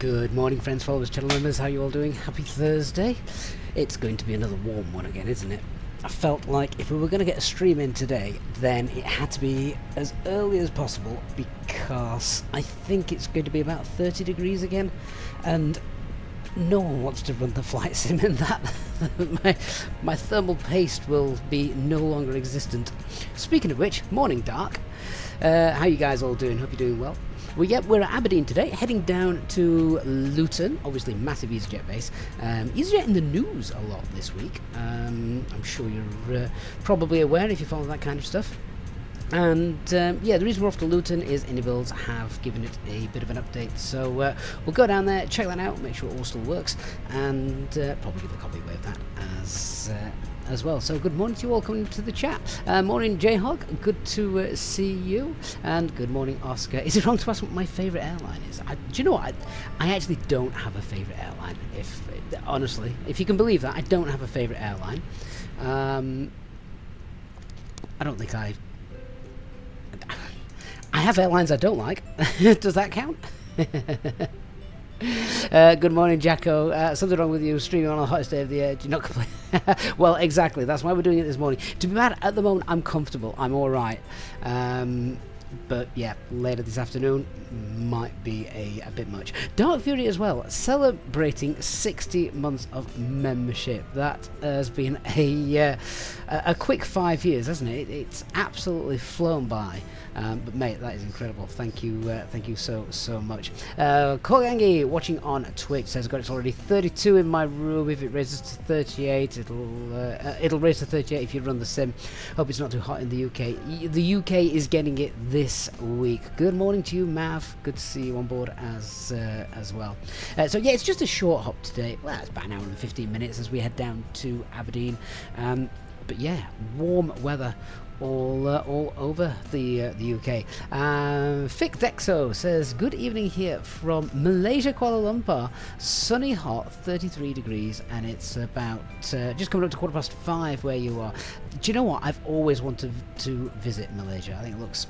Good morning, friends, followers, channel members. How are you all doing? Happy Thursday. It's going to be another warm one again, isn't it? I felt like if we were going to get a stream in today, then it had to be as early as possible because I think it's going to be about 30 degrees again, and no one wants to run the flight sim in that. my thermal paste will be no longer existent. Speaking of which, morning Dark. How you guys all doing? Hope you're doing well. Well, yeah, we're at Aberdeen today, heading down to Luton, obviously massive Easyjet base. Easyjet in the news a lot this week. I'm sure you're probably aware if you follow that kind of stuff. And yeah, the reason we're off to Luton is IniBuilds have given it a bit of an update. So we'll go down there, check that out, make sure it all still works, and probably give a copy away of that as well. So good morning to you all coming to the chat. Morning J-Hog, good to see you, and good morning Oscar. Is it wrong to ask what my favourite airline is? Do you know what? I actually don't have a favourite airline. Honestly, if you can believe that, I don't have a favourite airline. I don't think I have airlines I don't like. Does that count? Good morning, Jacko. Something wrong with you streaming on the hottest day of the year. Do you not complain? Well, exactly. That's why we're doing it this morning. To be bad, at the moment, I'm comfortable. I'm all right. But yeah, later this afternoon might be a bit much. Dark Fury as well, celebrating 60 months of membership. That has been a quick 5 years, hasn't it? It's absolutely flown by. But mate, that is incredible. Thank you so much. Kogangi watching on Twitch says, "God, it's already 32 in my room. If it raises to 38, it'll raise to 38 if you run the sim. Hope it's not too hot in the UK. The UK is getting it this week." Good morning to you, Mav. Good to see you on board as well. So yeah, it's just a short hop today. Well, it's about an hour and 15 minutes as we head down to Aberdeen. But yeah, warm weather all over the UK. Fic Dexo says, "Good evening here from Malaysia, Kuala Lumpur. Sunny, hot, 33 degrees, and it's about just coming up to 5:15 where you are." Do you know what? I've always wanted to visit Malaysia. I think it looks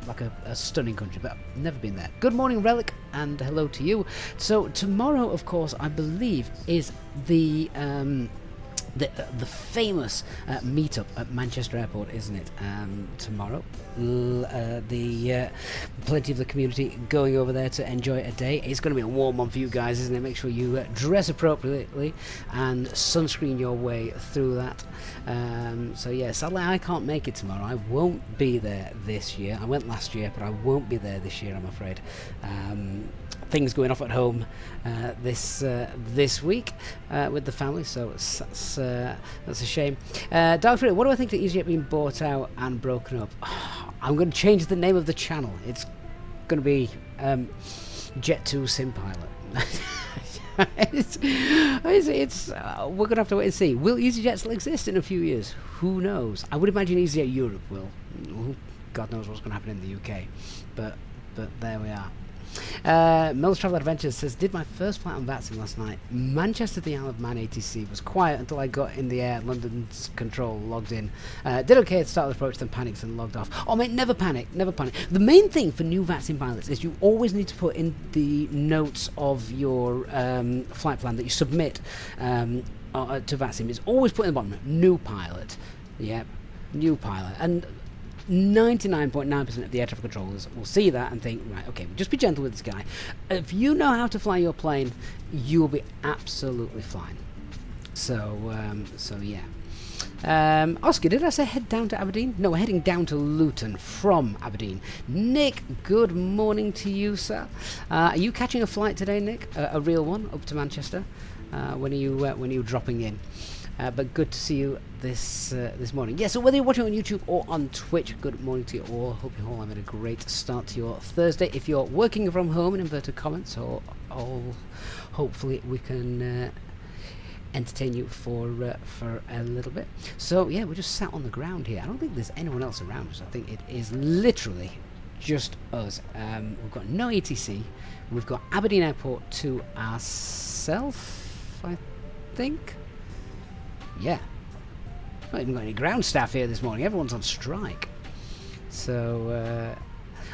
like a stunning country, but I've never been there. Good morning, Relic, and hello to you. So tomorrow, of course, I believe is the famous meetup at Manchester Airport, isn't it? Tomorrow, plenty of the community going over there to enjoy a day. It's going to be a warm one for you guys, isn't it? Make sure you dress appropriately and sunscreen your way through that. So yeah, sadly I can't make it tomorrow. I won't be there this year. I went last year, but I won't be there this year, I'm afraid. Things going off at home this week with the family, so that's a shame. Dark Fury, what do I think that Easyjet being bought out and broken up? I'm going to change the name of the channel. It's going to be Jet 2 Sim Pilot. We're going to have to wait and see. Will Easyjet still exist in a few years? Who knows? I would imagine Easyjet Europe will. God knows what's going to happen in the UK, but there we are. Mel's Travel Adventures says, "Did my first flight on VATSIM last night. Manchester to the Isle of Man ATC was quiet until I got in the air. London's control logged in. Did okay at the start of the approach, then panicked and logged off." Oh mate, never panic, never panic. The main thing for new VATSIM pilots is you always need to put in the notes of your flight plan that you submit to VATSIM. It's always put in the bottom, new pilot. Yep, new pilot. And 99.9% of the air traffic controllers will see that and think, right, okay, just be gentle with this guy. If you know how to fly your plane, you'll be absolutely fine. So yeah. Oscar, did I say head down to Aberdeen? No, we're heading down to Luton from Aberdeen. Nick, good morning to you, sir. Are you catching a flight today, Nick? A real one up to Manchester? When are you dropping in? But good to see you this morning. Yeah, so whether you're watching on YouTube or on Twitch, good morning to you all. Hope you're all having a great start to your Thursday. If you're working from home, in inverted comments, or hopefully we can entertain you for a little bit. So yeah, we're just sat on the ground here. I don't think there's anyone else around us. I think it is literally just us. We've got no ATC. We've got Aberdeen Airport to ourselves, I think. Yeah, not even got any ground staff here this morning. Everyone's on strike. So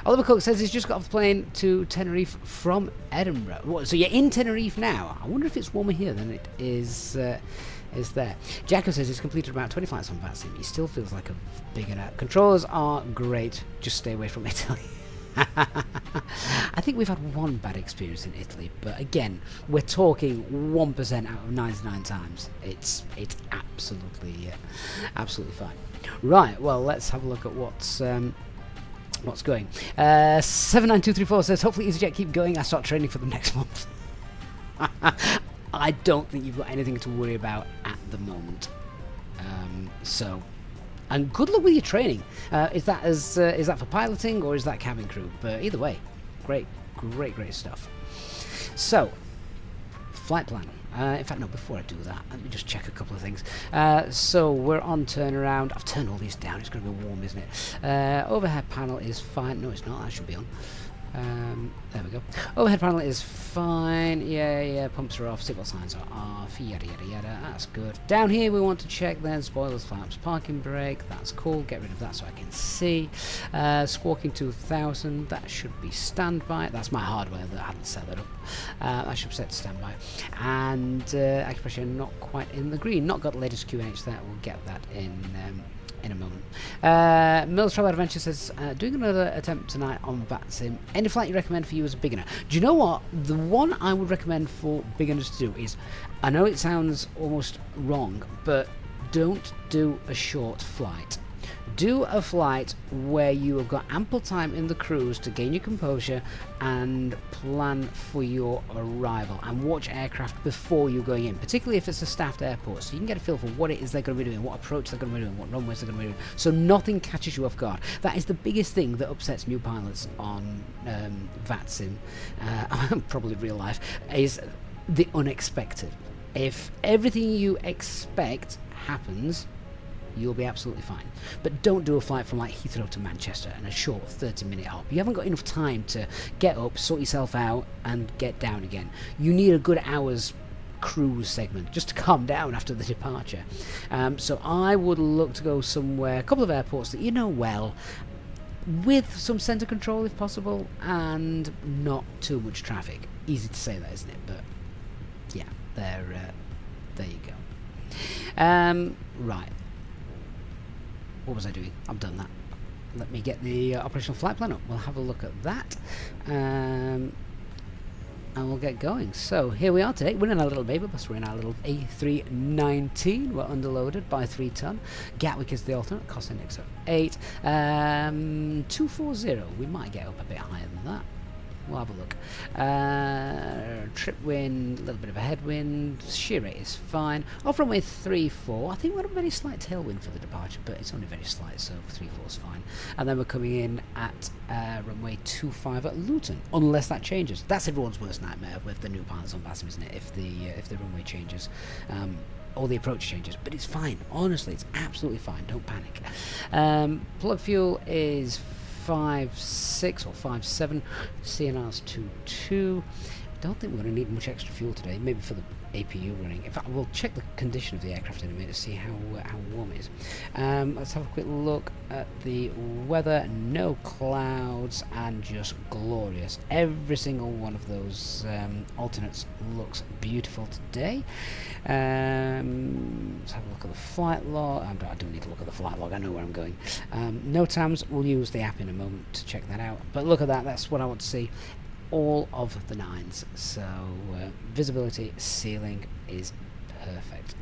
Oliver Cook says he's just got off the plane to Tenerife from Edinburgh. What, so you're in Tenerife now? I wonder if it's warmer here than it is there. Jacko says he's completed about 20 flights on VATSIM. He still feels like a beginner. Controllers are great. Just stay away from Italy. I think we've had one bad experience in Italy, but again, we're talking 1% out of 99 times. It's absolutely fine. Right, well, let's have a look at what's going. 79234 says hopefully EasyJet keep going. I start training for them next month. I don't think you've got anything to worry about at the moment. And good luck with your training. Is that for piloting or is that cabin crew? But either way, great stuff. So, flight plan. In fact, no, before I do that, let me just check a couple of things. So, we're on turnaround. I've turned all these down. It's going to be warm, isn't it? Overhead panel is fine. No, it's not. That should be on. There we go. Overhead panel is fine. Yeah, pumps are off, seatbelt signs are off, yada yada yada. That's good. Down here we want to check then spoilers, flaps, parking brake. That's cool. Get rid of that so I can see. Squawking 2000. That should be standby. That's my hardware that I hadn't set that up. I should set to standby. And acupressure not quite in the green. Not got the latest QNH there. We'll get that in a moment. Mills Travel Adventure says, doing another attempt tonight on VATSIM. Any flight you recommend for you as a beginner? Do you know what? The one I would recommend for beginners to do is, I know it sounds almost wrong, but don't do a short flight. Do a flight where you have got ample time in the cruise to gain your composure and plan for your arrival, and watch aircraft before you're going in, particularly if it's a staffed airport, so you can get a feel for what it is they're going to be doing, what approach they're going to be doing, what runways they're going to be doing, so nothing catches you off guard. That is the biggest thing that upsets new pilots on VATSIM, probably real life, is the unexpected. If everything you expect happens, you'll be absolutely fine. But don't do a flight from like Heathrow to Manchester and a short 30-minute hop. You haven't got enough time to get up, sort yourself out and get down again. You need a good hour's cruise segment just to calm down after the departure. So I would look to go somewhere, a couple of airports that you know well, with some centre control if possible, and not too much traffic. Easy to say that, isn't it? But yeah, there you go. Right. What was I doing? I've done that. Let me get the operational flight plan up. We'll have a look at that. And we'll get going. So here we are today. We're in our little baby bus. We're in our little A319. We're underloaded by 3 ton. Gatwick is the alternate. Cost index of 8. 240. We might get up a bit higher than that. We'll have a look. Trip wind, a little bit of a headwind. Shear rate is fine. Off runway 34. I think we're a very slight tailwind for the departure, but it's only very slight, so 34 is fine. And then we're coming in at runway 25 at Luton, unless that changes. That's everyone's worst nightmare with the new pilots on VATSIM, isn't it? If the runway changes. Or the approach changes, but it's fine. Honestly, it's absolutely fine. Don't panic. Plug fuel is 5.6 or 5.7. CNR's 2.2. Don't think we're going to need much extra fuel today. Maybe for the APU running. In fact, we'll check the condition of the aircraft in a minute to see how warm it is. Let's have a quick look at the weather. No clouds and just glorious. Every single one of those alternates looks beautiful today. Let's have a look at the flight log. I don't need to look at the flight log. I know where I'm going. No TAMs. We'll use the app in a moment to check that out. But look at that. That's what I want to see. All of the 9s, so visibility, ceiling is perfect.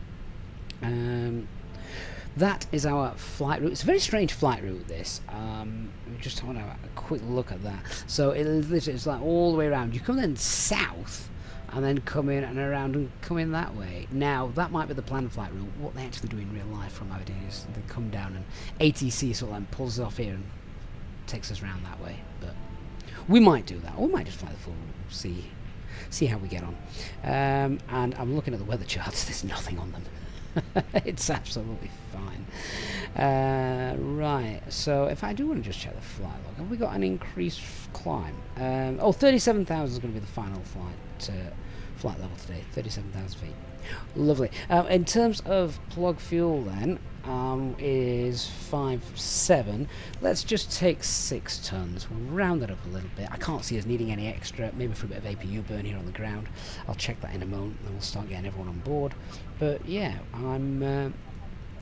That is our flight route. It's a very strange flight route, this. We just want to have a quick look at that. So it's like all the way around. You come then south and then come in and around and come in that way. Now, that might be the planned flight route. What they actually do in real life from Aberdeen is they come down and ATC sort of pulls us off here and takes us around that way. But we might do that, or we might just fly the full route, see how we get on. And I'm looking at the weather charts, there's nothing on them. It's absolutely fine. Right, so if I do want to just check the flight log, have we got an increased climb? 37,000 is going to be the final flight flight level today, 37,000 feet. Lovely. In terms of plug fuel then, is 5.7. Let's just take 6 tons. We'll round that up a little bit. I can't see us needing any extra, maybe for a bit of APU burn here on the ground. I'll check that in a moment and we'll start getting everyone on board. But yeah, I'm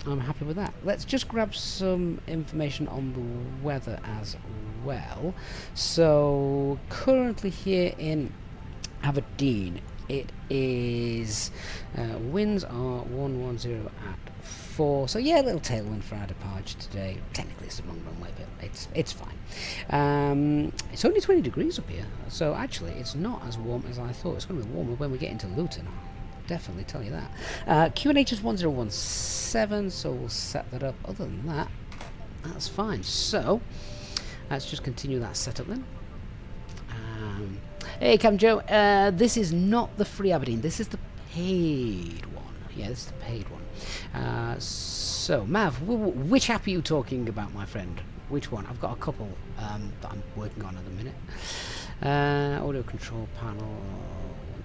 happy with that. Let's just grab some information on the weather as well. So currently here in Aberdeen, it is winds are 110 at 4, so yeah, a little tailwind for our departure today. Technically it's the wrong runway, but it's fine. It's only 20 degrees up here, so actually it's not as warm as I thought. It's going to be warmer when we get into Luton, I'll definitely tell you that. QNH is 1017, so we'll set that up. Other than that, that's fine. So let's just continue that setup then. Hey Captain Joe, this is not the free Aberdeen, this is the paid one. Yeah, this is the paid one. So Mav, which app are you talking about, my friend? Which one? I've got a couple that I'm working on at the minute. Audio control panel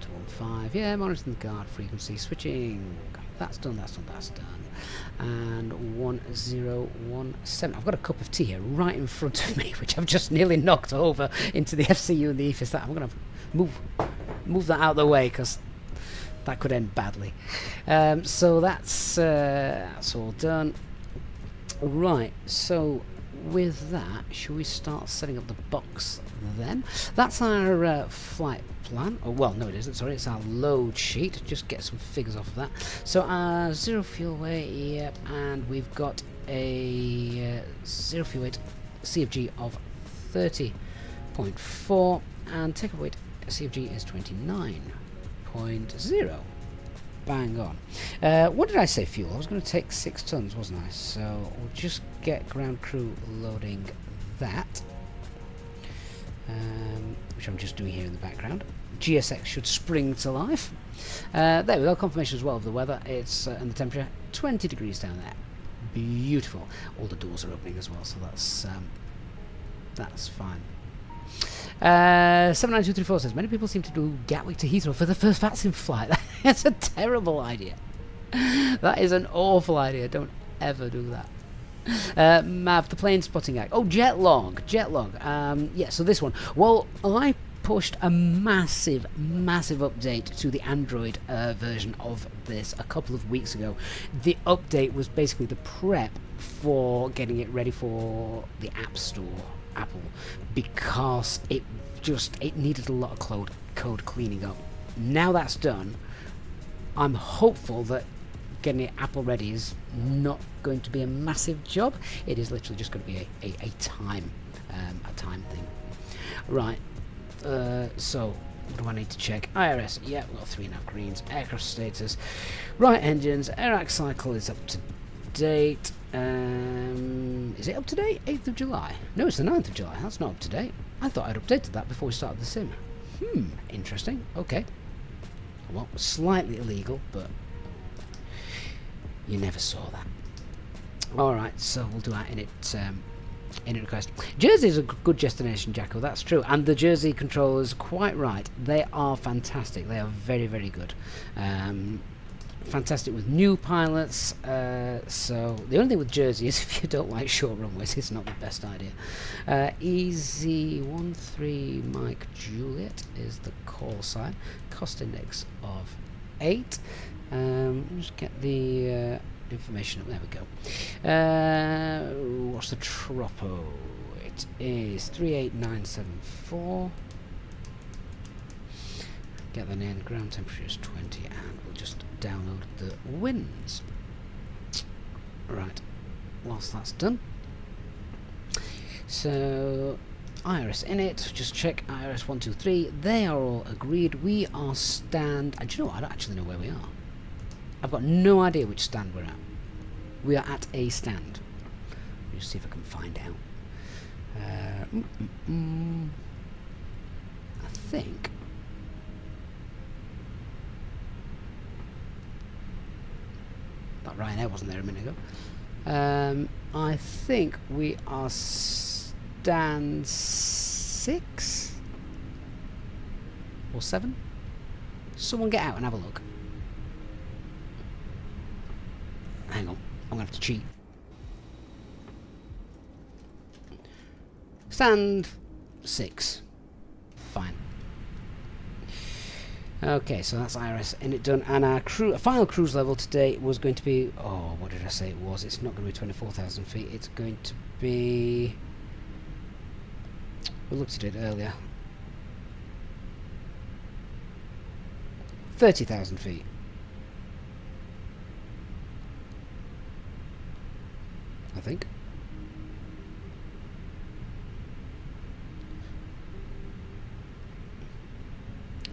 1215. Yeah, monitoring the guard frequency, switching. That's done, that's done, that's done. And 1017. I've got a cup of tea here right in front of me, which I've just nearly knocked over into the FCU and the EFIS. I'm going to move that out of the way because that could end badly. So that's all done. Right, so with that, shall we start setting up the box then? That's our flight plan. Oh, well, no it isn't, sorry, it's our load sheet. Just get some figures off of that. So our zero fuel weight, yep, and we've got a zero fuel weight CFG of 30.4 and takeoff weight CFG is 29.0. Bang on. What did I say fuel? I was going to take 6 tons, wasn't I? So we'll just get ground crew loading that, which I'm just doing here in the background. GSX should spring to life. There we go, confirmation as well of the weather. It's and the temperature, 20 degrees down there. Beautiful. All the doors are opening as well, so that's fine. 79234 says, many people seem to do Gatwick to Heathrow for the first VATSIM flight. That's a terrible idea. That is an awful idea. Don't ever do that. Mav, the plane spotting act. Oh, jet log. Yeah, so this one. Well, I pushed a massive update to the Android version of this a couple of weeks ago. The update was basically the prep for getting it ready for the App Store, Apple, because it needed a lot of code cleaning up. Now that's done, I'm hopeful that getting it Apple ready is not going to be a massive job. It is literally just going to be a time thing. Right. So what do I need to check? IRS, yeah, we've got 3.5 greens. Aircraft status, right engines. Airac cycle is up to date. Is it up to date? 8th of July? No, it's the 9th of July. That's not up to date. I thought I'd updated that before we started the sim. Interesting. Okay. Well, slightly illegal, but you never saw that. Alright, so we'll do that in it request. Jersey is a good destination, Jacko, that's true. And the Jersey controllers, quite right. They are fantastic. They are very, very good. Fantastic with new pilots. So the only thing with Jersey is if you don't like short runways, it's not the best idea. Easy13 Mike Juliet is the call sign. Cost index of 8. Just get the information up. There we go. What's the tropo? It is 38974. Get that in. Ground temperature is 20, and we'll just download the winds. Right. Whilst that's done, so IRS in it. Just check IRS 123. They are all agreed. We are stand. And do you know what? I don't actually know where we are. I've got no idea which stand we're at. We are at a stand. Let me just see if I can find out. I think. That Ryanair wasn't there a minute ago. I think we are stand 6 or 7. Someone get out and have a look. Hang on, I'm going to have to cheat. Stand 6. Fine. Okay, so that's IRS in it done, and our final cruise level today was going to be, oh, what did I say it was? It's not going to be 24,000 feet, it's going to be, we looked at it earlier, 30,000 feet. I think.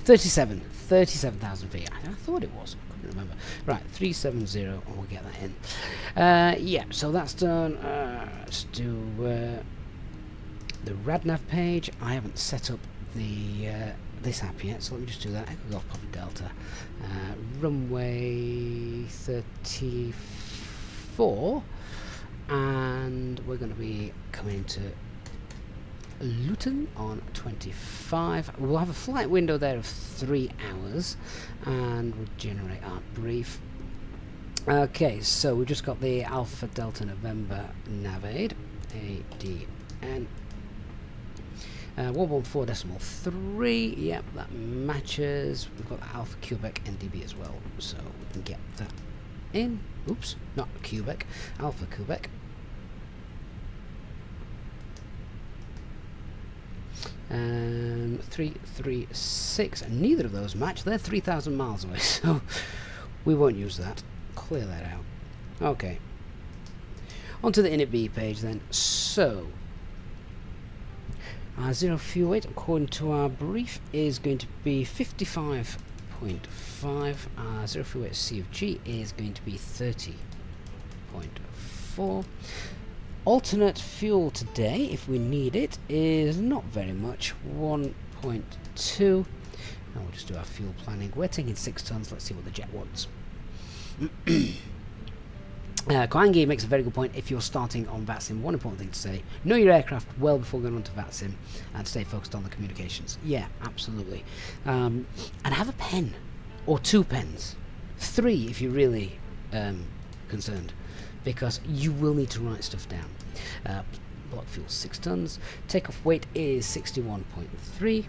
Thirty-seven. 37,000 feet. I thought it was. I couldn't remember. Right, 370, and we'll get that in. Yeah, so that's done. Let's do the RadNav page. I haven't set up the this app yet, so let me just do that. Echo Golf Papa Delta. Runway 34, and we're going to be coming to Luton on 25. We'll have a flight window there of 3 hours, and we'll generate our brief. Okay, so we've just got the Alpha Delta November Navaid ADN 114.3. Yep, that matches. We've got the Alpha Quebec NDB as well, so we can get that in. Oops, not Quebec, Alpha Quebec. 336, and neither of those match. They're 3,000 miles away, so we won't use that. Clear that out. Okay, onto the init page then. So our zero fuel weight, according to our brief, is going to be 55.5. Our zero fuel weight CFG is going to be 30.4. Alternate fuel today, if we need it, is not very much, 1.2. And we'll just do our fuel planning. We're taking 6 tons. Let's see what the jet wants. Kwangi makes a very good point. If you're starting on VATSIM, one important thing to say: know your aircraft well before going on to VATSIM, and stay focused on the communications. Yeah, absolutely. And have a pen, or 2 pens, 3 if you're really concerned, because you will need to write stuff down. Block fuel 6 tons. Takeoff weight is 61.3.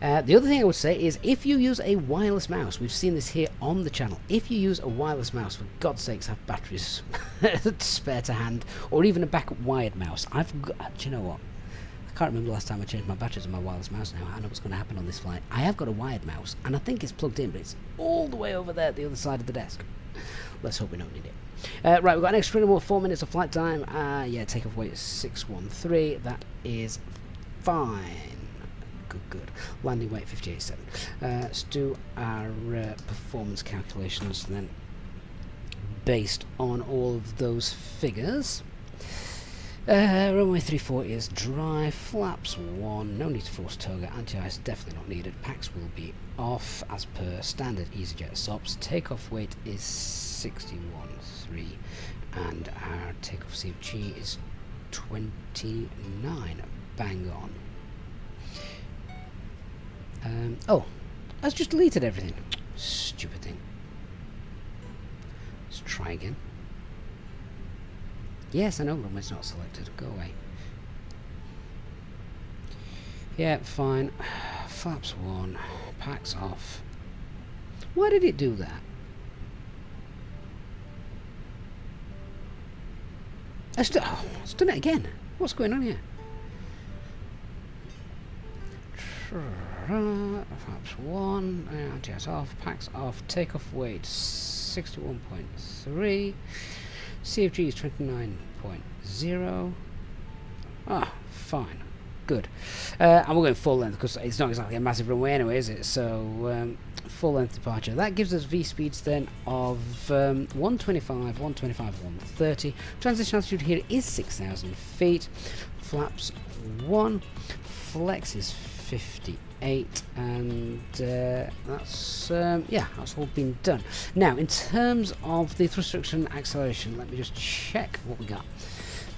The other thing I would say is, if you use a wireless mouse, we've seen this here on the channel, if you use a wireless mouse, for God's sakes, have batteries spare to hand, or even a backup wired mouse. I've got, do you know what? I can't remember the last time I changed my batteries on my wireless mouse now. I know what's going to happen on this flight. I have got a wired mouse, and I think it's plugged in, but it's all the way over there at the other side of the desk. Let's hope we don't need it. Right, we've got an extra more 4 minutes of flight time. Yeah, takeoff weight is 613. That is fine. Good. Landing weight 58.7. Let's do our performance calculations then, based on all of those figures. Runway 34 is dry. Flaps 1. No need to force toga. Anti-ice definitely not needed. Packs will be off as per standard Easyjet SOPs. Takeoff weight is 61.3, and our takeoff CFG is 29. Bang on. Oh, I've just deleted everything. Stupid thing. Let's try again. Yes, I know runway's not selected. Go away. Yeah, fine. Flaps 1. Packs off. Why did it do that? It's done it again. What's going on here? Flaps 1. Anti-ice off. Packs off. Takeoff weight 61.3. CFG is 29.0. Ah, fine. Good. And we're going full length, because it's not exactly a massive runway anyway, is it? So, full length departure. That gives us V-speeds then of 125, 130. Transition altitude here is 6,000 feet. Flaps 1. Flex is 58, and that's yeah, that's all been done. Now, in terms of the thrust reduction acceleration, let me just check what we got.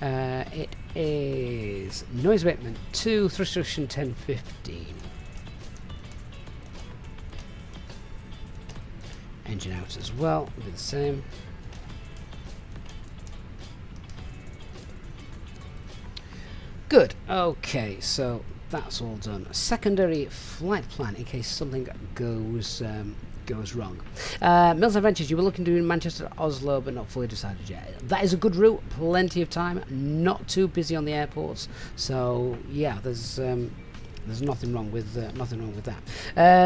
It is noise abatement 2, thrust reduction 10-15. engine out as well. It'll be the same. Good. Okay, so that's all done. Secondary flight plan in case something goes wrong. Mills Adventures, you were looking to do in Manchester, Oslo, but not fully decided yet. That is a good route. Plenty of time. Not too busy on the airports. So yeah, there's nothing wrong with that.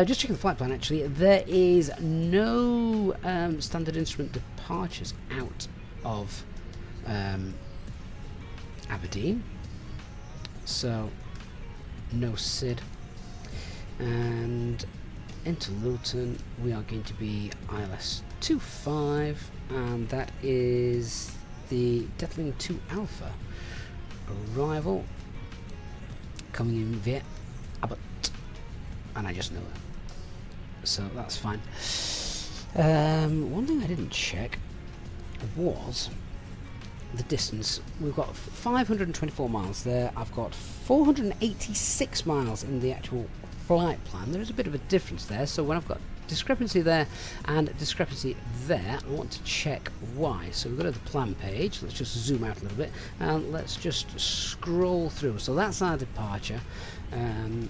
Just checking the flight plan. Actually, there is no standard instrument departures out of Aberdeen. So no SID, and into Luton we are going to be ILS 25, and that is the Deathling 2 Alpha arrival coming in via Abbott, and I just know that, so that's fine. One thing I didn't check was the distance. We've got 524 miles there. I've got 486 miles in the actual flight plan. There is a bit of a difference there, so when I've got discrepancy there and discrepancy there, I want to check why. So we go to the plan page. Let's just zoom out a little bit and let's just scroll through. So that's our departure, and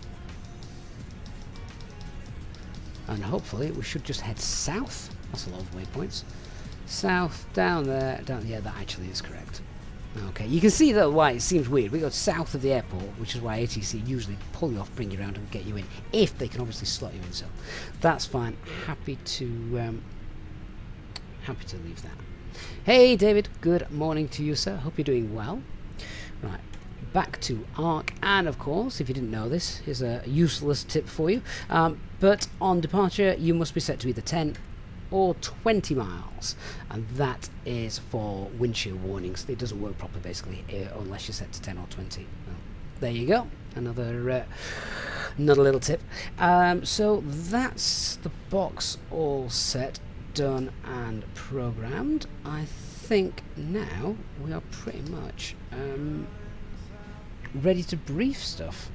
hopefully we should just head south. That's a lot of waypoints. South, down there, down, yeah, that actually is correct. Okay, you can see though why it seems weird. We go south of the airport, which is why ATC usually pull you off, bring you around and get you in, if they can obviously slot you in, so that's fine. Happy to leave that. Hey David, good morning to you, sir. Hope you're doing well. Right, back to ARC, and of course, if you didn't know this, here's a useless tip for you, but on departure you must be set to either 10 or 20 miles, and that is for windshield warnings. It doesn't work properly basically unless you're set to 10 or 20. Well, there you go, another little tip. So that's the box all set, done and programmed. I think now we are pretty much ready to brief stuff.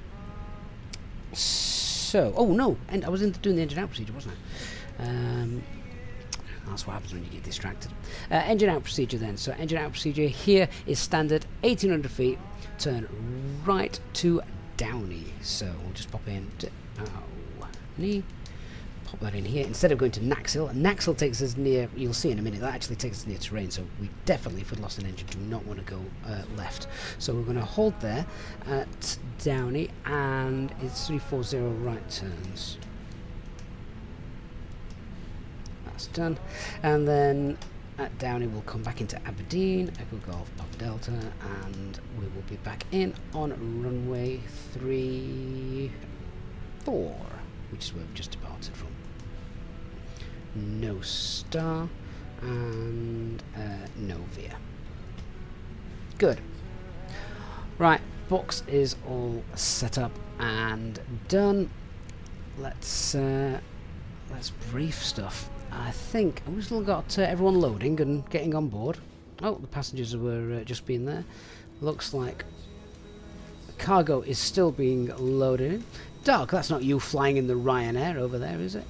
So, oh no, and I was doing the engine out procedure, wasn't I? That's what happens when you get distracted. Engine out procedure then. So engine out procedure here is standard 1800 feet, turn right to Downey. So we'll just pop in to pop that in here. Instead of going to Naxil, Naxil takes us near, you'll see in a minute, that actually takes us near terrain. So we definitely, if we'd lost an engine, do not want to go left. So we're going to hold there at Downey, and it's 340 right turns. That's done, and then at Downey we'll come back into Aberdeen, Echo Golf Papa Delta, and we will be back in on runway 34, which is where we've just departed from. No star and no veer. Good. Right, box is all set up and done. Let's brief stuff. I think we've still got everyone loading and getting on board. Oh, the passengers were just being there. Looks like cargo is still being loaded in. Dark, that's not you flying in the Ryanair over there, is it?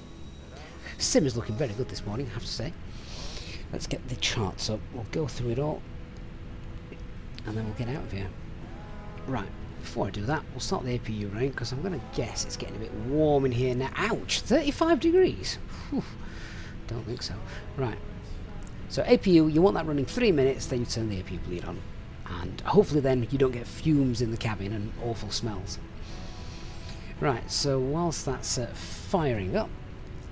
Sim is looking very good this morning, I have to say. Let's get the charts up. We'll go through it all, and then we'll get out of here. Right, before I do that, we'll start the APU running, because I'm going to guess it's getting a bit warm in here now. Ouch! 35 degrees! Whew. Don't think so. Right. So APU, you want that running 3 minutes, then you turn the APU bleed on. And hopefully then you don't get fumes in the cabin and awful smells. Right, so whilst that's firing up,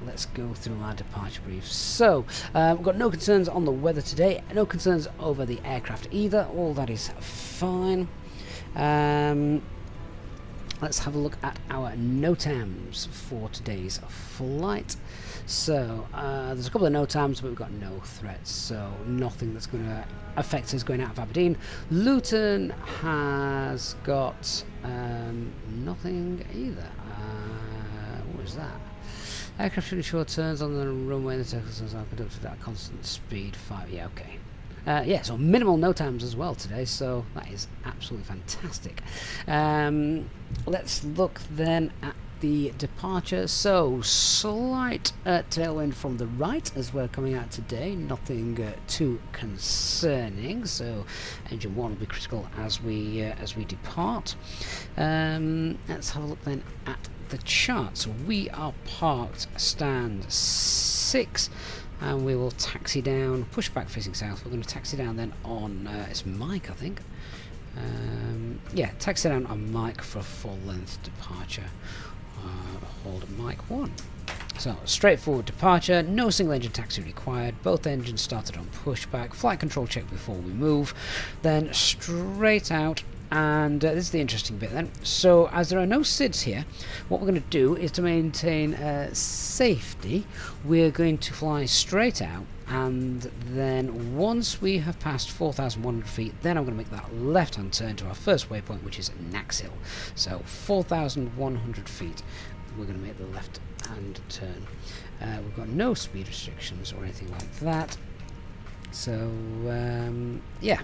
let's go through our departure brief. So, we've got no concerns on the weather today, no concerns over the aircraft either, all that is fine. Let's have a look at our NOTAMs for today's flight. So, there's a couple of NOTAMs, but we've got no threats, so nothing that's going to affect us going out of Aberdeen. Luton has got nothing either. What is that? Aircraft should ensure turns on the runway. The circles are conducted at a constant speed. 5. Yeah, okay. Yeah, so minimal NOTAMs as well today, so that is absolutely fantastic. Let's look then at the departure. So slight tailwind from the right as we're coming out today, nothing too concerning, so engine 1 will be critical as we depart. Let's have a look then at the chart. So we are parked stand 6 and we will taxi down, push back facing south. We're going to taxi down then on it's Mike, I think. Yeah, taxi down on Mike for a full length departure. Hold at Mike 1. So straightforward departure, no single engine taxi required, both engines started on pushback, flight control check before we move, then straight out. And this is the interesting bit then. So as there are no SIDs here, what we're going to do is to maintain safety, we're going to fly straight out, and then once we have passed 4,100 feet, then I'm going to make that left hand turn to our first waypoint, which is Naxhill. So 4,100 feet, we're going to make the left hand turn. We've got no speed restrictions or anything like that. So yeah,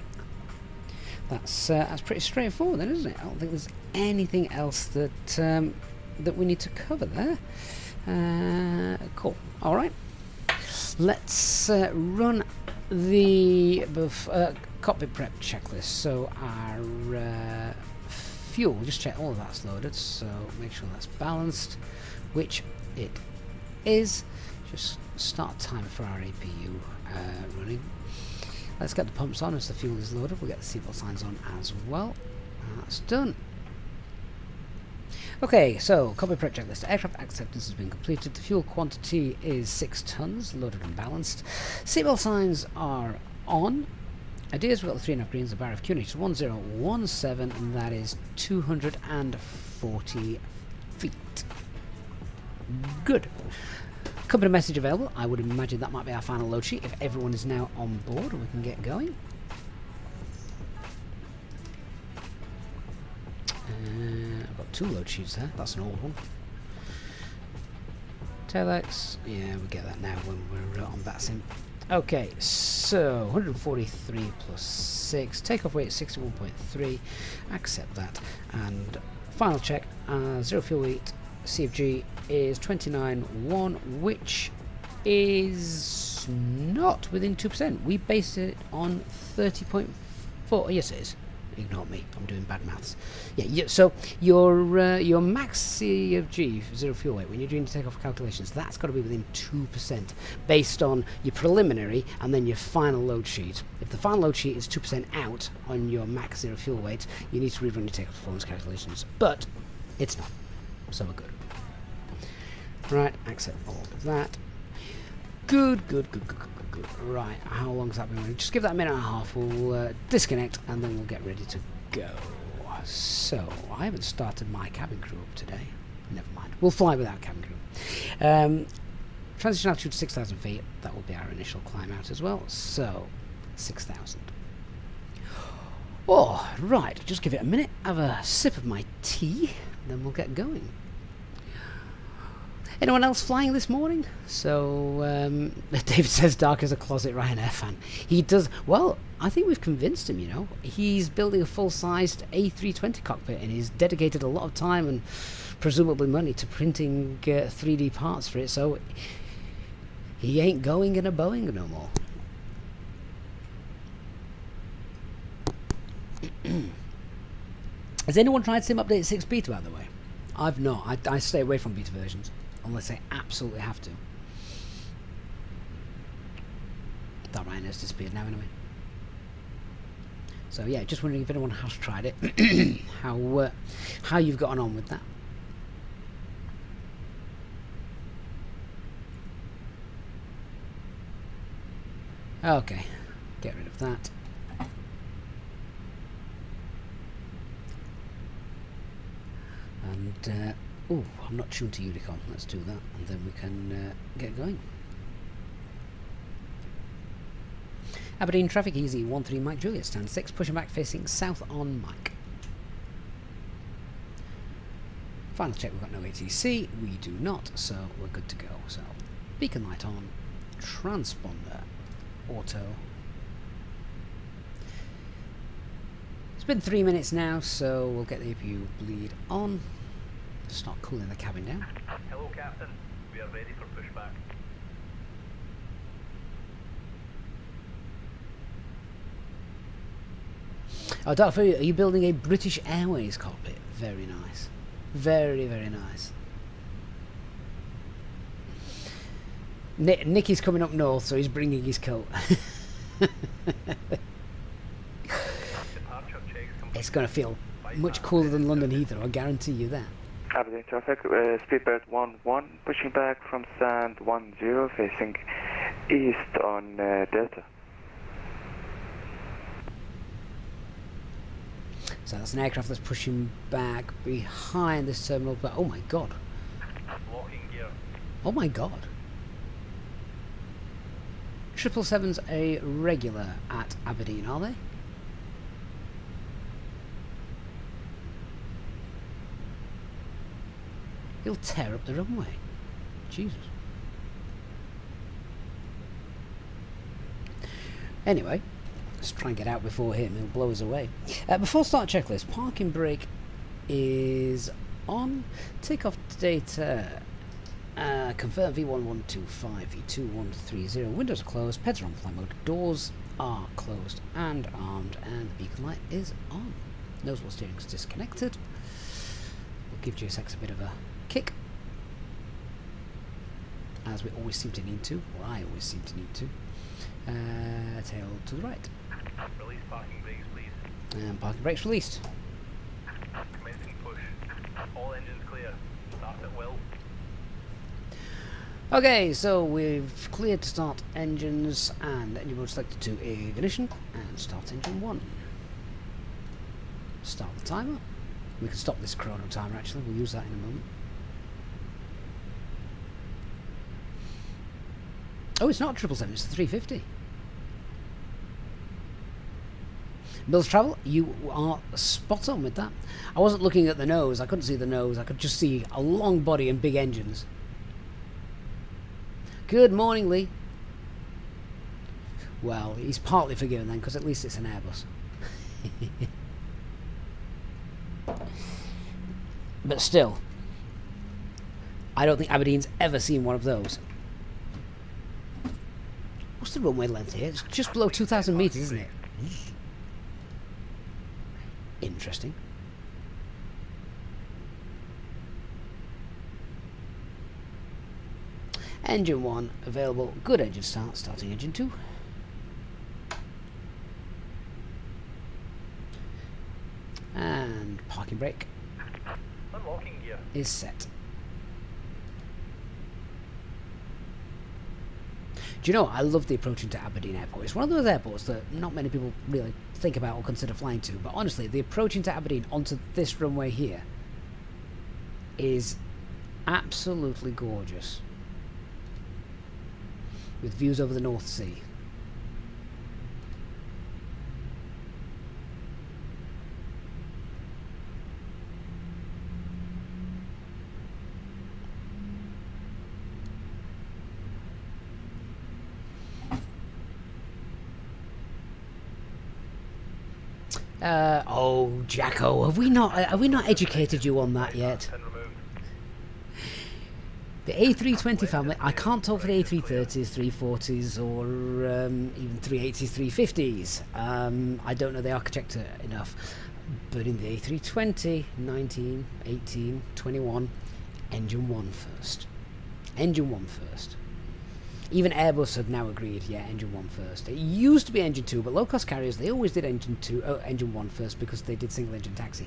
that's pretty straightforward then, isn't it? I don't think there's anything else that that we need to cover there. Cool. All right. Let's run the cockpit prep checklist. So our fuel, just check all of that's loaded. So make sure that's balanced, which it is. Just start timer for our APU running. Let's get the pumps on as the fuel is loaded. We'll get the seatbelt signs on as well. That's done. Okay, so cockpit prep checklist. Aircraft acceptance has been completed. The fuel quantity is 6 tons, loaded and balanced. Seatbelt signs are on. Ideas, we've got the 3.5 greens, the bar of QNH 1017, and that is 240 feet. Good. Company message available. I would imagine that might be our final load sheet if everyone is now on board and we can get going. I've got 2 load sheets there. That's an old one. Taillights. Yeah, we get that now when we're on VATSIM. Okay, so 143 plus 6. Takeoff weight 61.3. Accept that. And final check. Zero fuel weight. CFG is 29.1, which is not within 2%. We based it on 30.4. Yes, it is. Ignore me. I'm doing bad maths. Yeah. So your max CFG zero fuel weight when you're doing takeoff calculations, that's got to be within 2% based on your preliminary and then your final load sheet. If the final load sheet is 2% out on your max zero fuel weight, you need to rerun your takeoff performance calculations. But it's not. So we're good. Right, accept all of that. Good. Right, how long's that been running? Just give that a minute and a half. We'll disconnect and then we'll get ready to go. So, I haven't started my cabin crew up today. Never mind. We'll fly without cabin crew. Transition altitude 6,000 feet. That will be our initial climb out as well. So, 6,000. Oh, right. Just give it a minute. Have a sip of my tea. Then we'll get going. Anyone else flying this morning? So, David says Dark is a closet Ryanair fan. He does, well, I think we've convinced him, you know. He's building a full-sized A320 cockpit and he's dedicated a lot of time and presumably money to printing 3D parts for it, so he ain't going in a Boeing no more. Has anyone tried Sim Update 6 Beta, by the way? I've not. I stay away from beta versions. Unless I absolutely have to. That Ryanair's disappeared now anyway. So yeah, just wondering if anyone has tried it. How you've gotten on with that. Okay, get rid of that. And oh, I'm not tuned to Unicom. Let's do that, and then we can get going. Aberdeen traffic easy 13 Mike Juliet stand 6, pushing back facing south on Mike. Final check, we've got no ATC. We do not, so we're good to go. So beacon light on, transponder, auto. It's been 3 minutes now, so we'll get the APU bleed on. Start cooling the cabin down. Hello, Captain. We are ready for pushback. Oh, Dark Fury, are you building a British Airways cockpit? Very nice. Very, very nice. Nicky's coming up north, so he's bringing his coat. It's going to feel much cooler than London Heathrow, I guarantee you that. Aberdeen traffic, speedbird 11, pushing back from stand 10, facing east on Delta. So that's an aircraft that's pushing back behind this terminal, but oh my god. Locking gear. Oh my god. 777's a regular at Aberdeen, are they? He'll tear up the runway. Jesus. Anyway, let's try and get out before him. He'll blow us away. Before start checklist, parking brake is on. Takeoff data. Confirm V1125, V2130. Windows are closed. Peds are on flight mode. Doors are closed and armed. And the beacon light is on. Nose wheel steering is disconnected. We'll give GSX a bit of a kick, as we always seem to need to, or I always seem to need to. Tail to the right. Release parking brakes, please. And parking brakes released. Commencing push. All engines clear. Start at will. Okay, so we've cleared to start engines, and engine mode selected to ignition, and start engine 1. Start the timer. We can stop this chrono timer actually, we'll use that in a moment. Oh, it's not 777, it's the 350. Bills travel, you are spot on with that. I wasn't looking at the nose, I couldn't see the nose, I could just see a long body and big engines. Good morning, Lee. Well, he's partly forgiven then, because at least it's an Airbus. But still, I don't think Aberdeen's ever seen one of those. What's the runway length here? It's just below 2,000 metres, isn't it? Interesting. Engine 1 available. Good engine start. Starting engine 2. And parking brake Unlocking gear. is set. Do you know, I love the approach into Aberdeen Airport. It's one of those airports that not many people really think about or consider flying to, but honestly, the approach into Aberdeen onto this runway here is absolutely gorgeous, with views over the North Sea. Oh, Jacko, have we not educated you on that yet? The A320 family, I can't talk for the A330s, 340s, or even 380s, 350s. I don't know the architecture enough. But in the A320, 19, 18, 21, engine 1 first. Engine 1 first. Even Airbus have now agreed, yeah, engine 1 first. It used to be engine 2, but low-cost carriers, they always did engine 1 first because they did single-engine taxi.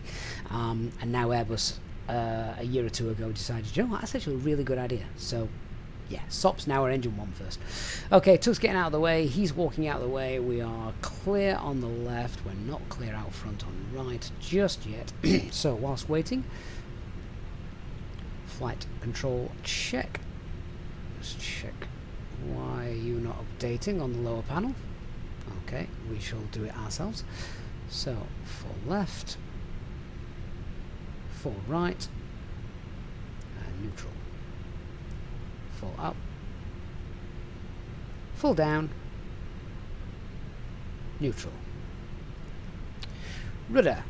And now Airbus, a year or two ago, decided, you know what, that's actually a really good idea. So, yeah, SOPs now are engine 1 first. Okay, Tuck's getting out of the way. He's walking out of the way. We are clear on the left. We're not clear out front on right just yet. So, whilst waiting, flight control check. Let's check. Why are you not updating on the lower panel? Okay, we shall do it ourselves. So, full left, full right, and neutral. Full up, full down, neutral. Rudder,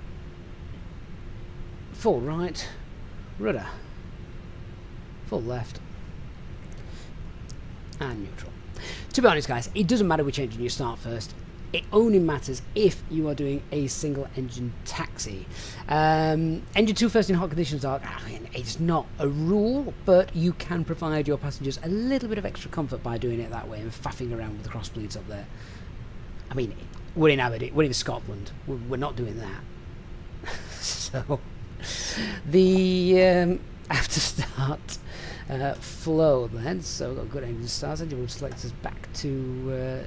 full right, rudder, full left, and neutral. To be honest, guys, it doesn't matter which engine you start first. It only matters if you are doing a single engine taxi. Engine 2 first in hot conditions are, I mean, it's not a rule, but you can provide your passengers a little bit of extra comfort by doing it that way and faffing around with the crossbleeds up there. I mean, we're in Aberdeen, we're in Scotland, we're not doing that. So, the after start flow then, so we've got good engine starts, engine will select us back to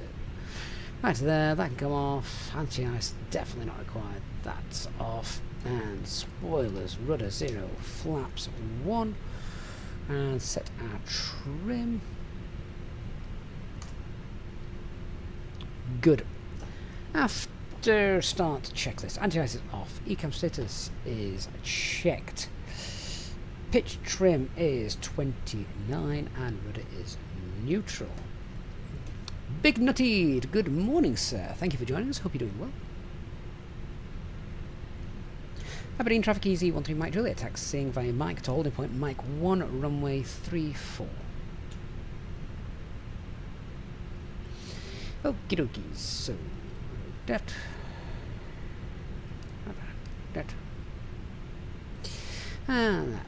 right there, that can come off, anti-ice definitely not required, that's off, and spoilers, rudder 0, flaps 1, and set our trim. Good. After start checklist, anti-ice is off, ecam status is checked, pitch trim is 29, and rudder is neutral. Big Nutty, good morning, sir. Thank you for joining us. Hope you're doing well. Aberdeen Traffic Easy 13 Mike Juliet, taxiing via Mike to holding point Mike 1, runway 34. Okie dokies, so that. And that.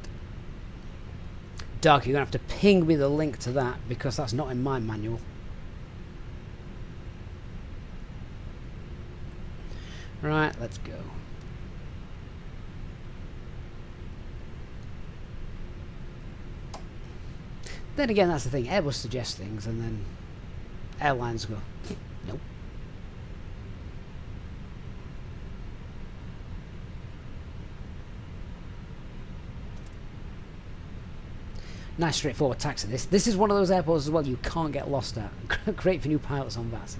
Dark, you're going to have to ping me the link to that because that's not in my manual. Right, let's go. Then again, that's the thing. Airbus suggests things and then airlines go, nope. Nice straightforward taxi this. This is one of those airports as well you can't get lost at. Great for new pilots on VATSIM.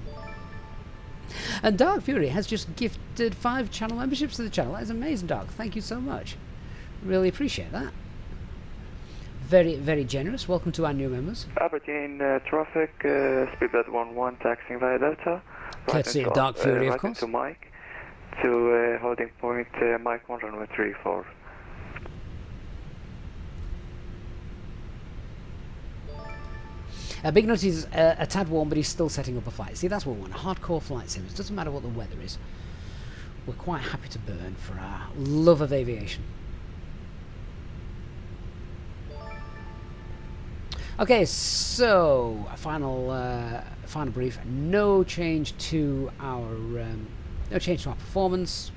And Dark Fury has just gifted 5 channel memberships to the channel. That is amazing, Dark. Thank you so much. Really appreciate that. Very, very generous. Welcome to our new members. Aberdeen traffic, speedbird 11, taxiing via Delta. Courtesy of Dark Fury, of course. To Mike, to holding point Mike 1, runway 34. Big Nut is a tad warm, but he's still setting up a flight. See, that's what we want. Hardcore flight sims. Doesn't matter what the weather is. We're quite happy to burn for our love of aviation. Okay, so a final brief. No change to our performance.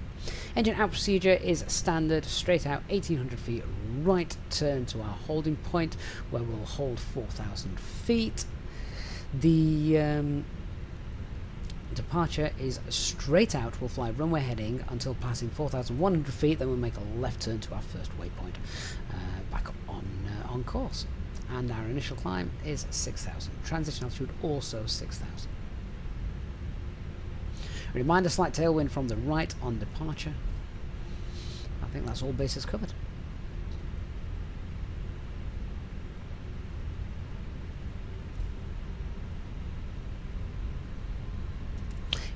Engine out procedure is standard, straight out 1800 feet, right turn to our holding point where we'll hold 4,000 feet. The departure is straight out, we'll fly runway heading until passing 4,100 feet, then we'll make a left turn to our first waypoint, back on course. And our initial climb is 6,000. Transition altitude also 6,000. Reminder, slight tailwind from the right on departure. I think that's all bases covered.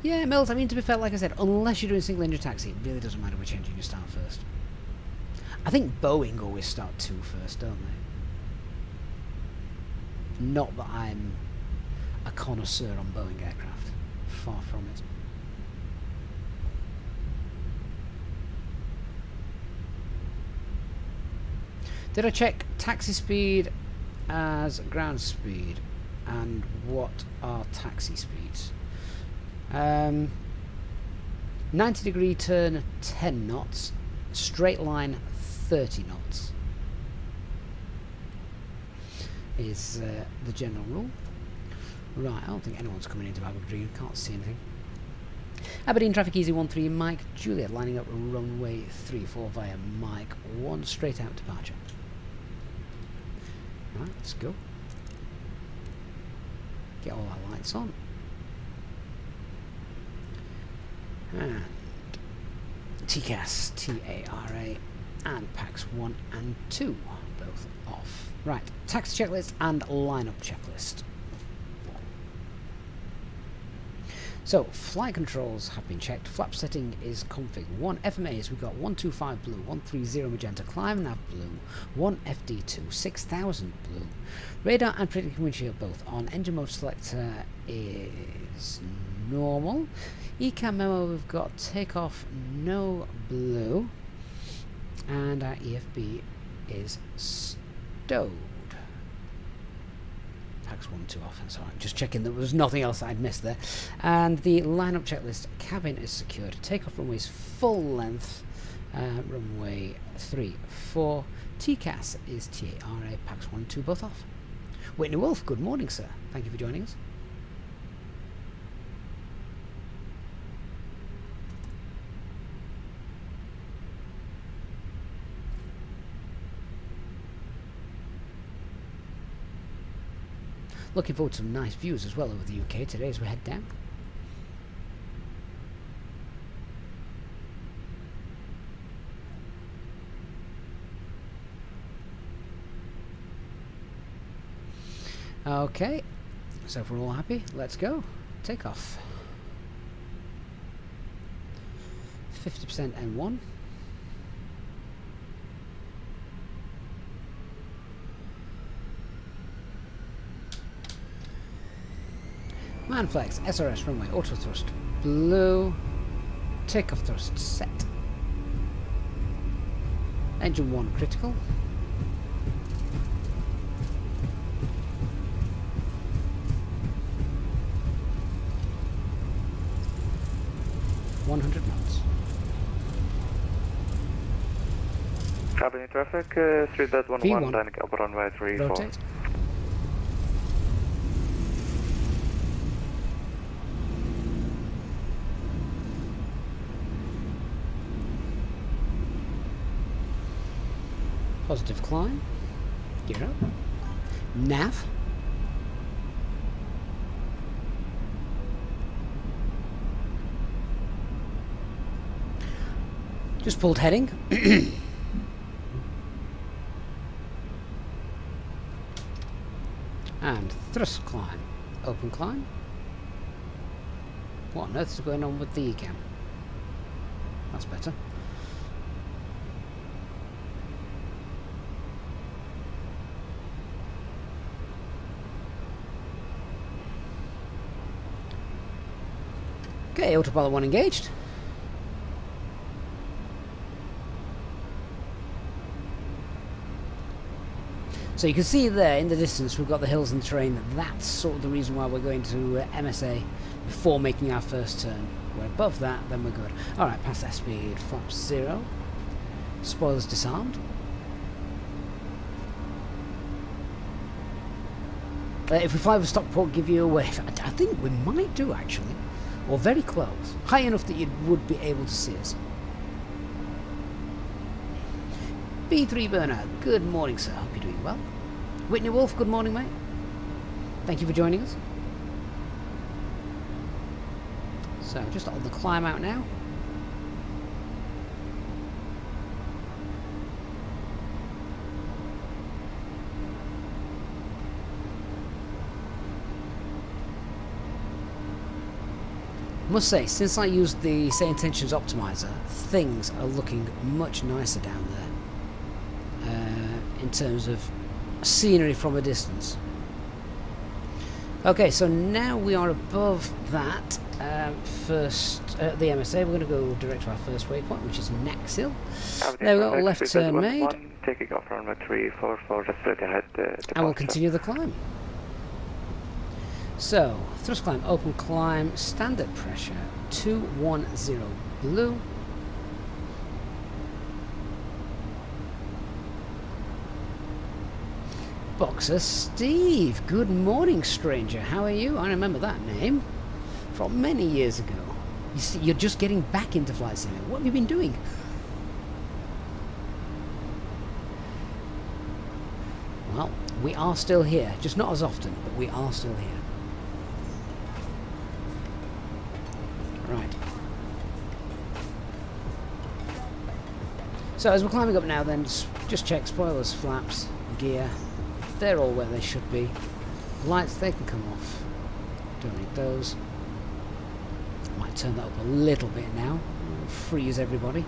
Yeah, Mills, I mean, to be fair, like I said, unless you're doing single engine taxi, it really doesn't matter which engine you start first. I think Boeing always start 2 first, don't they? Not that I'm a connoisseur on Boeing aircraft. Far from it. Did I check taxi speed as ground speed? And what are taxi speeds? 90 degree turn 10 knots, straight line 30 knots is the general rule. Right, I don't think anyone's coming into Aberdeen, can't see anything. Aberdeen Traffic Easy 13 Mike Juliet lining up runway 34 via Mike 1, straight out departure. Right, let's go. Get all our lights on. And TCAS, TARA, and packs 1 and 2, both off. Right, taxi checklist and lineup checklist. So, flight controls have been checked. Flap setting is config. 1 FMAs, we've got 125 blue, 130 magenta, climb nav blue, 1 FD2, 6000 blue. Radar and predicting windshield both on. Engine mode selector is normal. ECAM memo, we've got takeoff, no blue. And our EFB is stowed. Pax 1 2 off, that's alright. Just checking there was nothing else I'd missed there. And the lineup checklist, cabin is secured. Takeoff runways full length. Runway 3 4. TCAS is TARA. Pax 1 2 both off. Whitney Wolf, good morning, sir. Thank you for joining us. Looking forward to some nice views as well over the UK today as we head down. Okay, so if we're all happy, let's go. Take off. 50% N1. Manflex, SRS runway, auto thrust, blue, takeoff thrust set. Engine 1 critical. knots. Aberdeen traffic, 3.11, V1. landing up runway 34. Rotate. Positive climb. Gear up. Nav. Just pulled heading. And thrust climb. Open climb. What on earth is going on with the ECAM? That's better. Okay, autopilot 1 engaged. So you can see there in the distance we've got the hills and the terrain. That's sort of the reason why we're going to MSA before making our first turn. We're above that, then we're good. Alright, past airspeed, flaps 0. Spoilers disarmed. If we fly over Stockport, give you a wave. I think we might do actually. Or very close. High enough that you would be able to see us. B3 Burner, good morning, sir. Hope you're doing well. Whitney Wolf, good morning, mate. Thank you for joining us. So, just on the climb out now. Must say, since I used the SayIntentions optimizer, things are looking much nicer down there in terms of scenery from a distance. Okay, so now we are above that the MSA. We're going to go direct to our first waypoint, which is Naxil. There we go, left turn made. Taking off runway 344, just straight ahead. And we'll continue the climb. So, thrust climb, open climb, standard pressure, 210 blue. Boxer Steve, good morning, stranger. How are you? I remember that name from many years ago. You see, you're just getting back into flight sim. What have you been doing? Well, we are still here, just not as often, but we are still here. Right. So as we're climbing up now then, just check spoilers, flaps, gear. They're all where they should be. Lights, they can come off. Don't need those. turn that up a little bit now. Freeze everybody.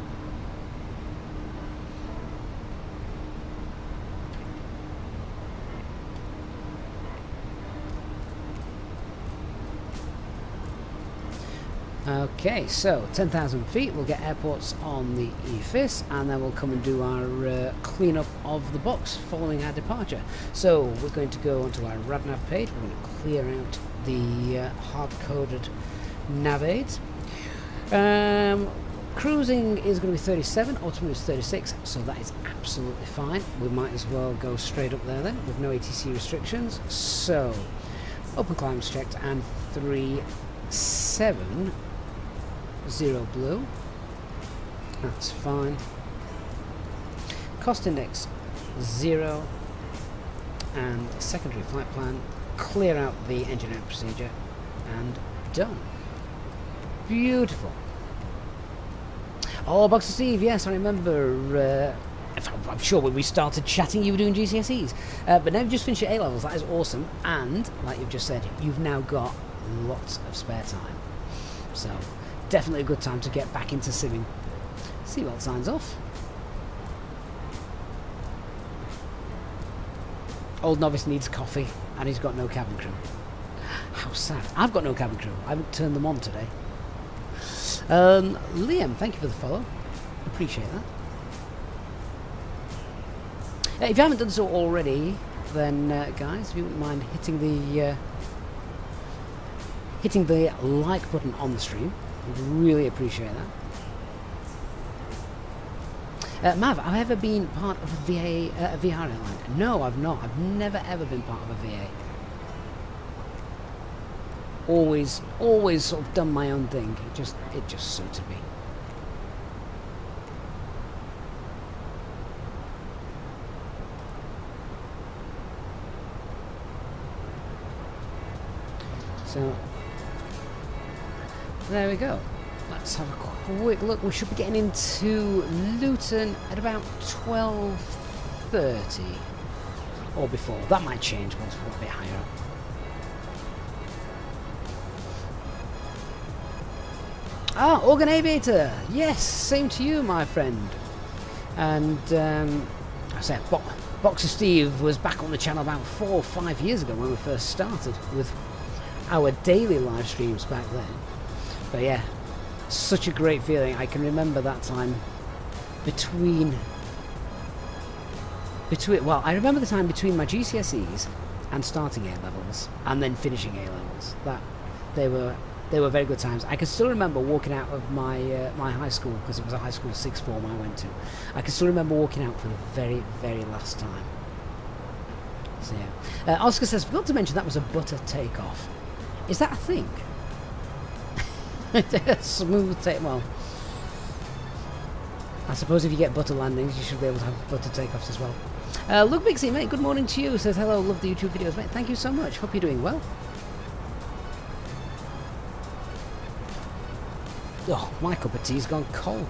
Okay, so 10,000 feet, we'll get airports on the EFIS, and then we'll come and do our cleanup of the box following our departure. So we're going to go onto our RadNav page, we're going to clear out the hard-coded nav aids. Cruising is going to be 37, altimeter is 36, so that is absolutely fine. We might as well go straight up there then, with no ATC restrictions. So, open climbs checked, and 37. 0 blue, that's fine. Cost index 0, and secondary flight plan, clear out the engine out procedure, and done. Beautiful. Oh, Boxer Steve, yes, I remember, I'm sure when we started chatting you were doing GCSEs, but now you've just finished your A-levels, that is awesome, and, like you've just said, you've now got lots of spare time. So, definitely a good time to get back into simming. Seatbelt signs off. Old novice needs coffee, and he's got no cabin crew. How sad. I've got no cabin crew. I haven't turned them on today. Liam, thank you for the follow. Appreciate that. If you haven't done so already, then guys, if you wouldn't mind hitting the like button on the stream, I'd really appreciate that. Mav, have I ever been part of a VR airline? No, I've not. I've never ever been part of a VA. Always sort of done my own thing. It just suited me. So there we go. Let's have a quick look. We should be getting into Luton at about 12:30 or before. That might change once we're a bit higher up. Ah, Organ Aviator. Yes, same to you, my friend. And I said, Boxer Steve was back on the channel about 4 or 5 years ago when we first started with our daily live streams back then. But yeah, such a great feeling. I can remember that time between well, I remember the time between my GCSEs and starting A levels and then finishing A levels. That they were very good times. I can still remember walking out of my my high school, because it was a high school sixth form I went to. I can still remember walking out for the very, very last time. So yeah. Oscar says, forgot to mention that was a butter takeoff. Is that a thing? Smooth take. Well, I suppose if you get butter landings, you should be able to have butter takeoffs as well. Look, Bixie, mate, good morning to you. Says hello, love the YouTube videos, mate. Thank you so much. Hope you're doing well. Oh, my cup of tea's gone cold now.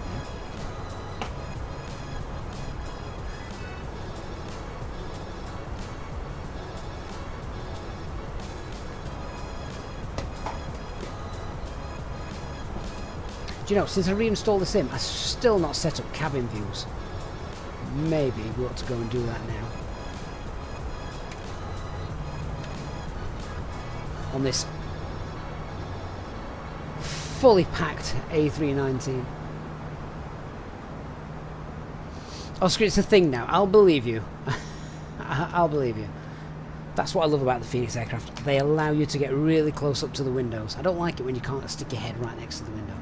Do you know, since I reinstalled the sim, I've still not set up cabin views. Maybe we ought to go and do that now. On this fully packed A319. Oscar, it's a thing now. I'll believe you. I'll believe you. That's what I love about the Fenix aircraft. They allow you to get really close up to the windows. I don't like it when you can't stick your head right next to the window.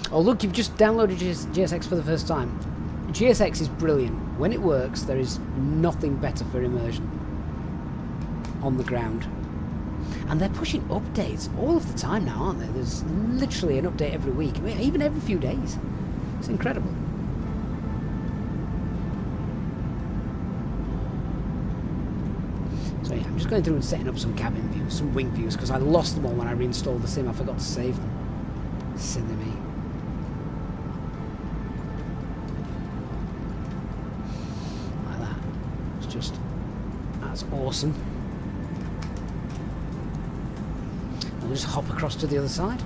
Oh look, you've just downloaded GSX for the first time. GSX is brilliant. When it works, there is nothing better for immersion on the ground. And they're pushing updates all of the time now, aren't they? There's literally an update every week, even every few days. It's incredible. So yeah, I'm just going through and setting up some cabin views, some wing views, because I lost them all when I reinstalled the sim. I forgot to save them. Silly me. Like that. It's just, that's awesome. I'm just hop across to the other side.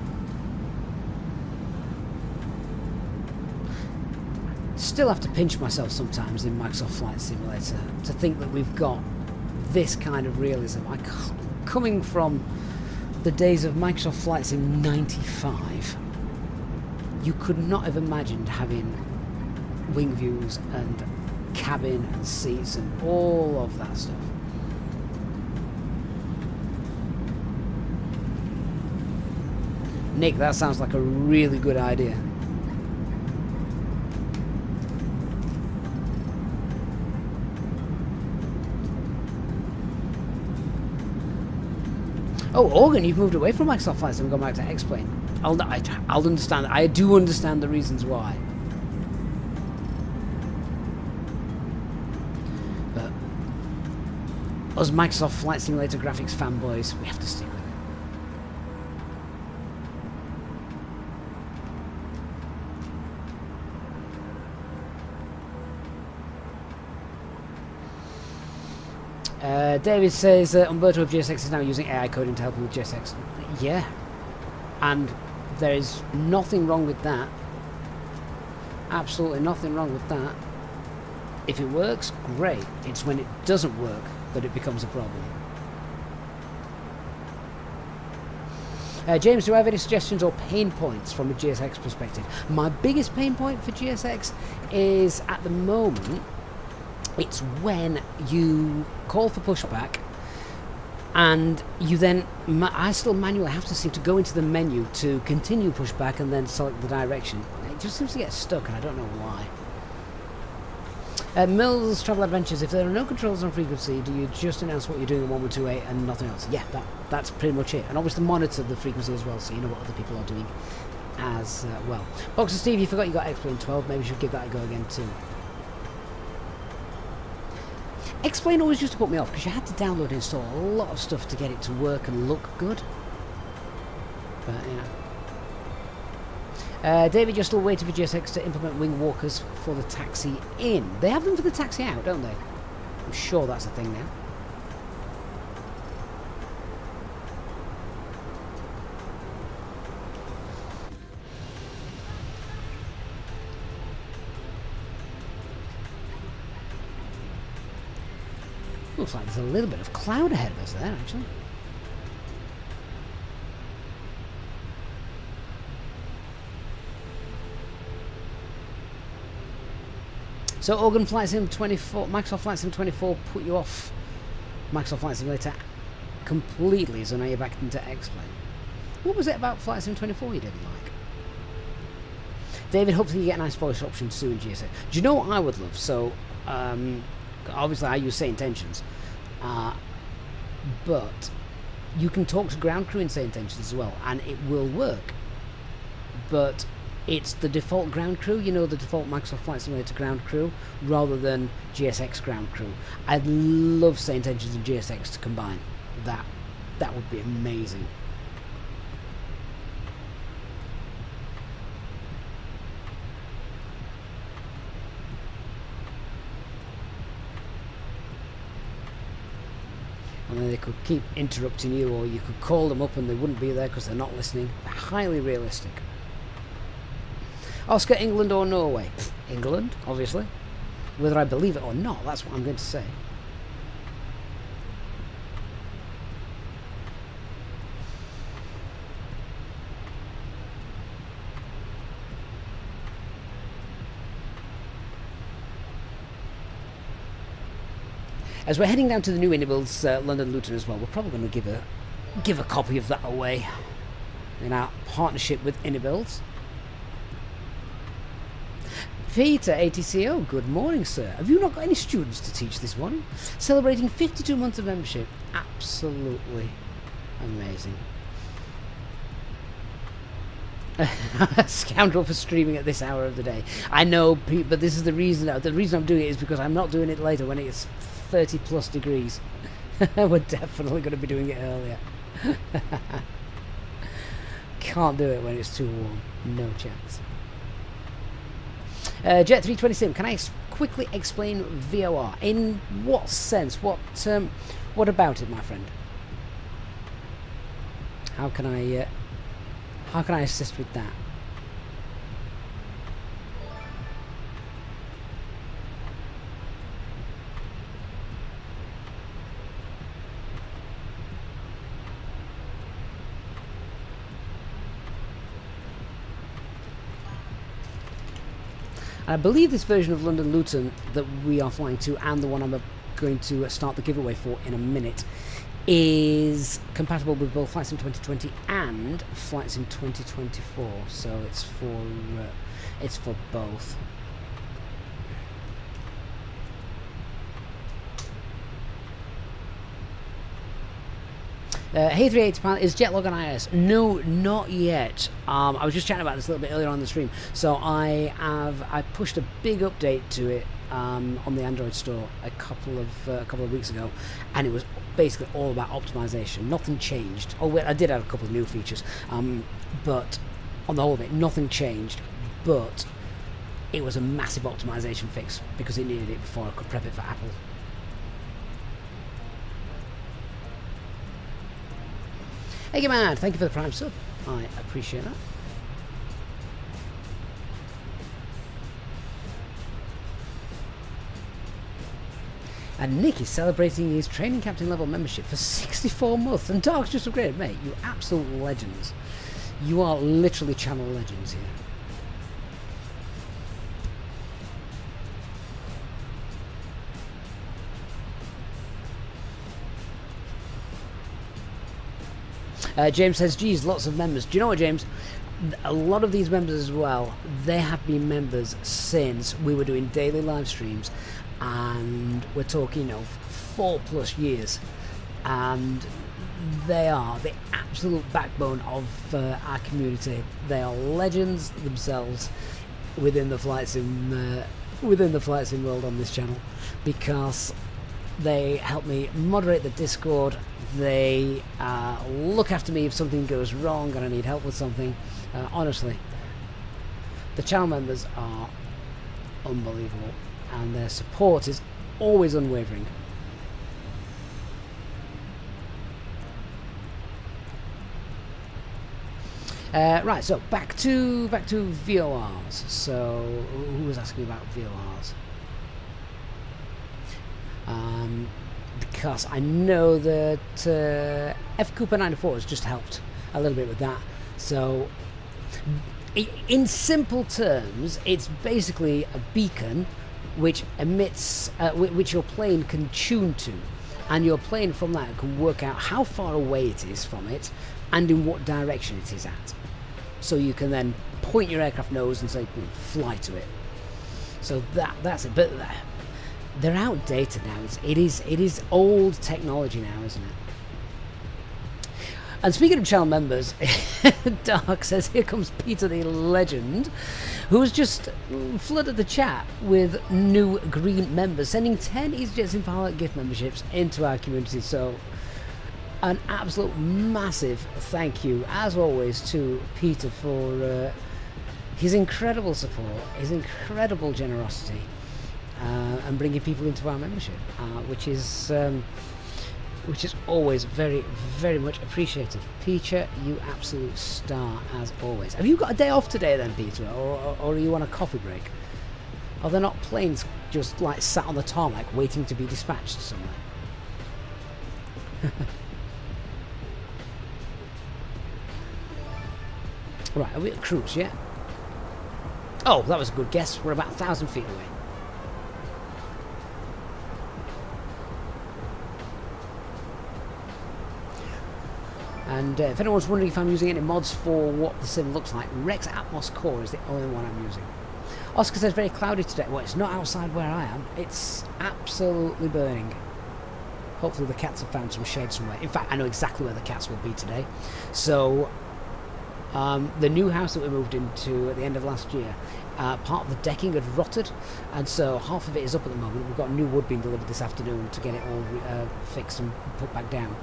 Still have to pinch myself sometimes in Microsoft Flight Simulator to think that we've got this kind of realism. Coming from the days of Microsoft Flight Sim 95, you could not have imagined having wing views and cabin and seats and all of that stuff. Nick, that sounds like a really good idea. Oh, Organ, you've moved away from Microsoft Flight Sim and gone back to X-Plane. I'll understand. I do understand the reasons why. But us Microsoft Flight Simulator graphics fanboys, we have to stick with it. David says Umberto of GSX is now using AI coding to help him with GSX. Yeah, and there is nothing wrong with that. Absolutely nothing wrong with that. If it works, great. It's when it doesn't work that it becomes a problem. James, do I have any suggestions or pain points from a GSX perspective? My biggest pain point for GSX is, at the moment, it's when you call for pushback and you then, I still manually have to seem to go into the menu to continue pushback and then select the direction. It just seems to get stuck and I don't know why. Mills Travel Adventures, if there are no controls on frequency, do you just announce what you're doing in 1128 and nothing else? Yeah, that's pretty much it. And obviously monitor the frequency as well, so you know what other people are doing as well. Boxer Steve, you forgot you got X-Plane 12, maybe you should give that a go again too. X-Plane always used to put me off because you had to download and install a lot of stuff to get it to work and look good. But yeah. David, you're still waiting for GSX to implement wing walkers for the taxi in. They have them for the taxi out, don't they? I'm sure that's a thing now. Looks like there's a little bit of cloud ahead of us there, actually. So, Organ Flight Sim 24, Microsoft Flight Sim 24 put you off Microsoft Flight Simulator completely, so now you're back into X-Plane. What was it about Flight Sim 24 you didn't like? David, hopefully you get a nice voice option soon, GSA. Do you know what I would love? So, obviously I use SayIntentions, but you can talk to ground crew in SayIntentions as well, and it will work. But it's the default ground crew, you know, the default Microsoft Flight Simulator ground crew, rather than GSX ground crew. I'd love SayIntentions and GSX to combine. That would be amazing. And then they could keep interrupting you, or you could call them up and they wouldn't be there because they're not listening. Highly realistic. Oscar, England or Norway? England, obviously. Whether I believe it or not, that's what I'm going to say. As we're heading down to the new IniBuilds, London Luton as well, we're probably going to give a copy of that away in our partnership with IniBuilds. Peter ATCO, good morning, sir. Have you not got any students to teach this morning? Celebrating 52 months of membership. Absolutely amazing. Scoundrel for streaming at this hour of the day. I know, Pete, but this is the reason. The reason I'm doing it is because I'm not doing it later when it's 30 plus degrees. We're definitely going to be doing it earlier. Can't do it when it's too warm. No chance. Jet 320 Sim, can I quickly explain VOR? In what sense? What about it, my friend? How can I assist with that? I believe this version of London Luton that we are flying to, and the one I'm going to start the giveaway for in a minute, is compatible with both FlightSim 2020 and FlightSim 2024. So it's for both. Hey 380 pilot, is Jetlog on iOS? No, not yet. I was just chatting about this a little bit earlier on the stream. So I pushed a big update to it on the Android store a couple of weeks ago, and it was basically all about optimization. Nothing changed. Oh, well, I did add a couple of new features, but on the whole of it, nothing changed. But it was a massive optimization fix because it needed it before I could prep it for Apple. Hey, man, thank you for the Prime sub. I appreciate that. And Nick is celebrating his training captain level membership for 64 months. And Dark's just upgraded, mate. You absolute legends. You are literally channel legends here. James says, geez, lots of members. Do you know what, James? A lot of these members as well, they have been members since we were doing daily live streams, and we're talking, 4+ years, and they are the absolute backbone of our community. They are legends themselves within the flight sim world on this channel, because they help me moderate the Discord. They look after me if something goes wrong and I need help with something. Honestly, the channel members are unbelievable, and their support is always unwavering. Right, so back to VORs. So who was asking about VORs? Because I know that F Cooper 94 has just helped a little bit with that. So in simple terms, it's basically a beacon which emits, which your plane can tune to, and your plane from that can work out how far away it is from it and in what direction it is at. So you can then point your aircraft nose and say, fly to it. So that's it. But they're outdated now. It is old technology now, isn't it? And speaking of channel members, Dark says, here comes Peter the Legend, who has just flooded the chat with new green members, sending 10 Easyjet in Pilot gift memberships into our community. So an absolute massive thank you, as always, to Peter for his incredible support, his incredible generosity, and bringing people into our membership, which is always very, very much appreciated. Peter, you absolute star, as always. Have you got a day off today then, Peter, or are you on a coffee break? Are there not planes just like sat on the tarmac waiting to be dispatched somewhere? Right, are we at cruise yet? Oh, that was a good guess. We're about 1,000 feet away. And if anyone's wondering if I'm using any mods for what the sim looks like, Rex Atmos Core is the only one I'm using. Oscar says very cloudy today. Well, it's not outside where I am. It's absolutely burning. Hopefully the cats have found some shade somewhere. In fact, I know exactly where the cats will be today. So the new house that we moved into at the end of last year, part of the decking had rotted, and so half of it is up at the moment. We've got new wood being delivered this afternoon to get it all fixed and put back down.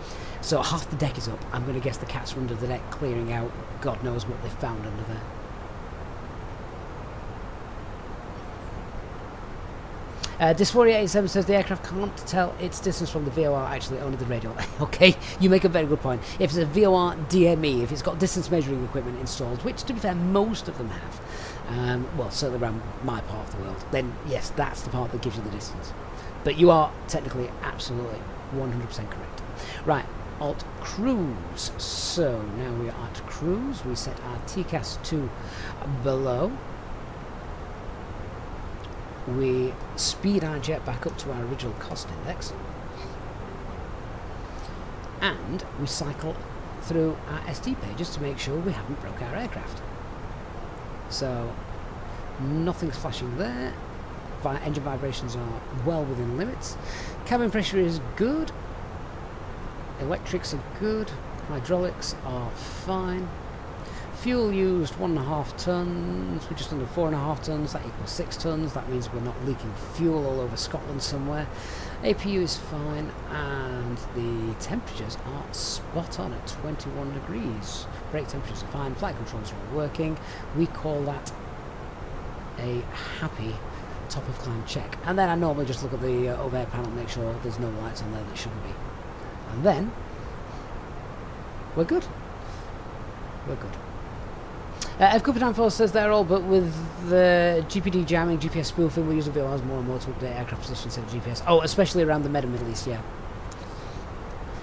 So half the deck is up. I'm going to guess the cats are under the deck clearing out God knows what they've found under Dis4887 says the aircraft can't tell its distance from the VOR, actually only the radio. Okay, you make a very good point. If it's a VOR DME, if it's got distance measuring equipment installed, which to be fair most of them have, well certainly around my part of the world, then yes, that's the part that gives you the distance. But you are technically absolutely 100% correct. Right, Alt Cruise. So now we are at cruise. We set our TCAS to below. We speed our jet back up to our original cost index. And we cycle through our ST pages to make sure we haven't broke our aircraft. So nothing's flashing there. Engine vibrations are well within limits. Cabin pressure is good. Electrics are good. Hydraulics are fine. Fuel used 1.5 tons. We're just under 4.5 tons. That equals 6 tons. That means we're not leaking fuel all over Scotland somewhere. APU is fine, and the temperatures are spot on at 21 degrees. Brake temperatures are fine. Flight controls are all working. We call that a happy top of climb check. And then I normally just look at the overhead panel, make sure there's no lights on there that shouldn't be. And then we're good. We're good. F-Capitan Force says they're all, but with the GPD jamming, GPS spoofing, we're using VORs more and more to update aircraft position instead of GPS. Oh, especially around the Middle East, yeah.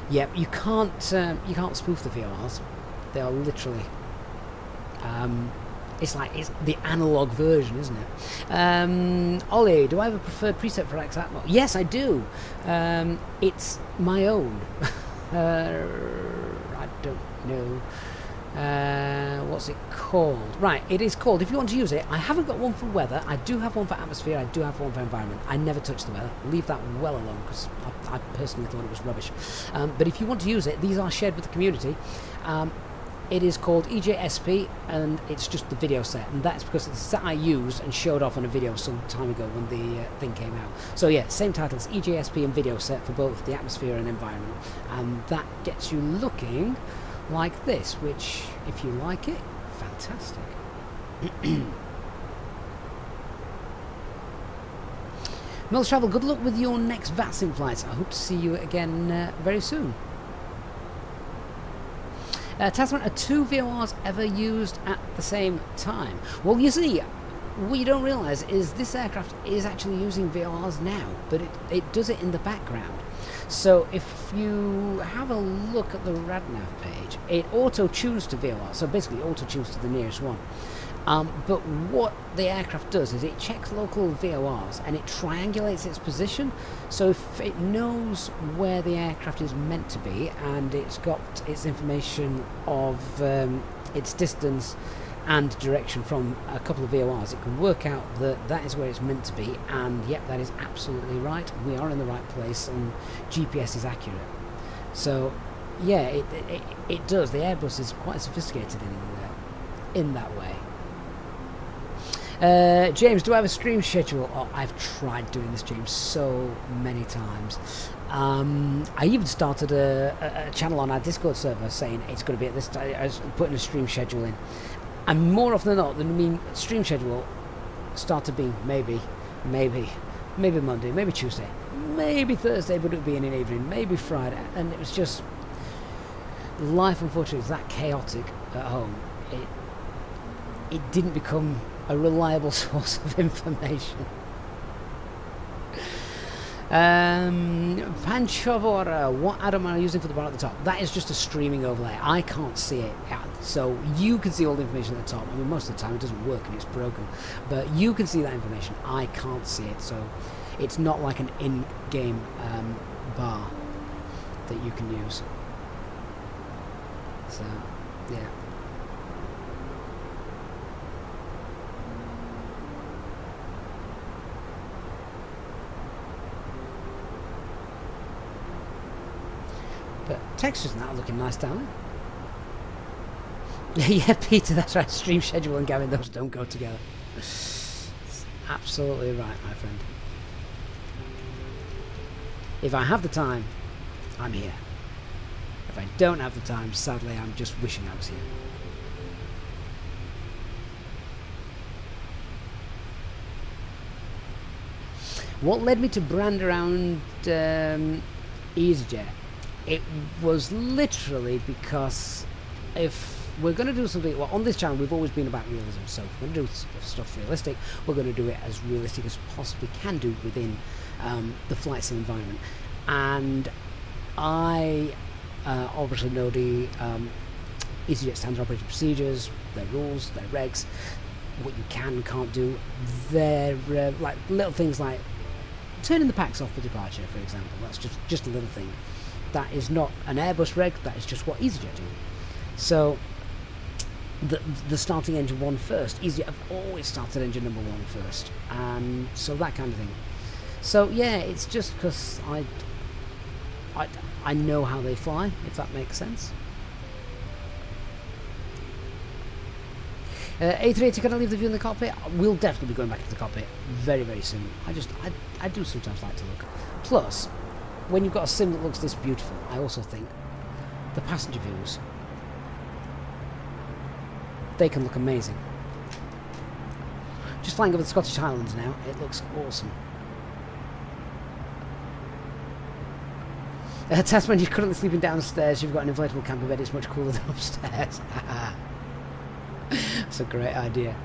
Yep, you can't spoof the VORs. They are literally, it's the analog version, isn't it? Ollie, do I have a preferred preset for XAtmo? Yes, I do. It's my own. I don't know. What's it called? Right, it is called, if you want to use it, I haven't got one for weather. I do have one for atmosphere. I do have one for environment. I never touch the weather. Leave that well alone, because I personally thought it was rubbish. But if you want to use it, these are shared with the community. It is called EJSP, and it's just the video set, and that's because it's the set I used and showed off on a video some time ago when the thing came out. So yeah, same titles, EJSP and video set for both the atmosphere and environment, and that gets you looking like this, which, if you like it, fantastic. Mills Travel, good luck with your next VATSIM flights. I hope to see you again very soon. Tasman, are 2 VORs ever used at the same time? Well, you see, what you don't realise is this aircraft is actually using VORs now, but it does it in the background. So if you have a look at the RadNav page, it auto-tunes to VOR, so basically auto-tunes to the nearest one. But what the aircraft does is it checks local VORs and it triangulates its position. So if it knows where the aircraft is meant to be and it's got its information of its distance and direction from a couple of VORs, it can work out that that is where it's meant to be, and yep, that is absolutely right. We are in the right place and GPS is accurate. So yeah, it does. The Airbus is quite sophisticated in that way. James, do I have a stream schedule? Oh, I've tried doing this, James, so many times. I even started a channel on our Discord server saying it's going to be at this time. I was putting a stream schedule in. And more often than not, stream schedule started being maybe Monday, maybe Tuesday, maybe Thursday, but it would be in an evening, maybe Friday, and it was just life. Unfortunately, was that chaotic at home. It didn't become a reliable source of information. Panchovora, what add-on are you using for the bar at the top? That is just a streaming overlay. I can't see it, so you can see all the information at the top. I mean, most of the time it doesn't work and it's broken, but you can see that information. I can't see it, so it's not like an in-game bar that you can use. So, yeah. But textures and that are looking nice down there. Yeah, Peter, that's right. Stream schedule and Gavin, those don't go together. Absolutely right, my friend. If I have the time, I'm here. If I don't have the time, sadly, I'm just wishing I was here. What led me to brand around Easyjet? It was literally because if we're going to do something, well, on this channel we've always been about realism, so if we're going to do stuff realistic, we're going to do it as realistic as possibly can do within the flight sim environment. And I obviously know the EasyJet standard operating procedures, their rules, their regs, what you can and can't do. They're like little things like turning the packs off for departure, for example. That's just a little thing. That is not an Airbus reg, that is just what EasyJet do. So the starting engine 1 first, EasyJet have always started engine number 1 first, and so that kind of thing. So yeah, it's just because I know how they fly, if that makes sense. A380, can I leave the view in the cockpit? We'll definitely be going back into the cockpit very, very soon. I do sometimes like to look. Plus, when you've got a sim that looks this beautiful, I also think the passenger views, they can look amazing. Just flying over the Scottish Highlands now, it looks awesome. Tasman, you're currently sleeping downstairs, you've got an inflatable camper bed, it's much cooler than upstairs. That's a great idea.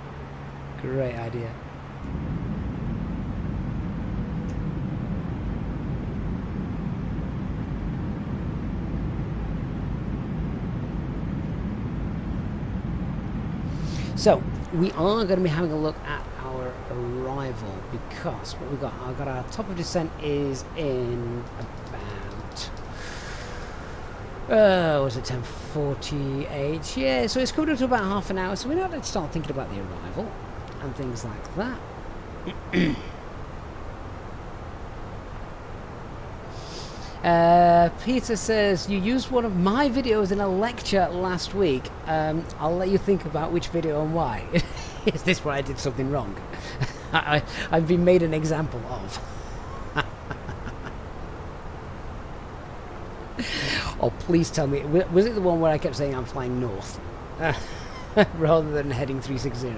Great idea. So, we are going to be having a look at our arrival because what we've got, our top of descent is in about, was it 10:48? Yeah, so it's coming up to about half an hour, so we're not going to start thinking about the arrival and things like that. Peter says, you used one of my videos in a lecture last week. I'll let you think about which video and why. Is this where I did something wrong? I've been made an example of. Oh, please tell me, was it the one where I kept saying I'm flying north rather than heading 360?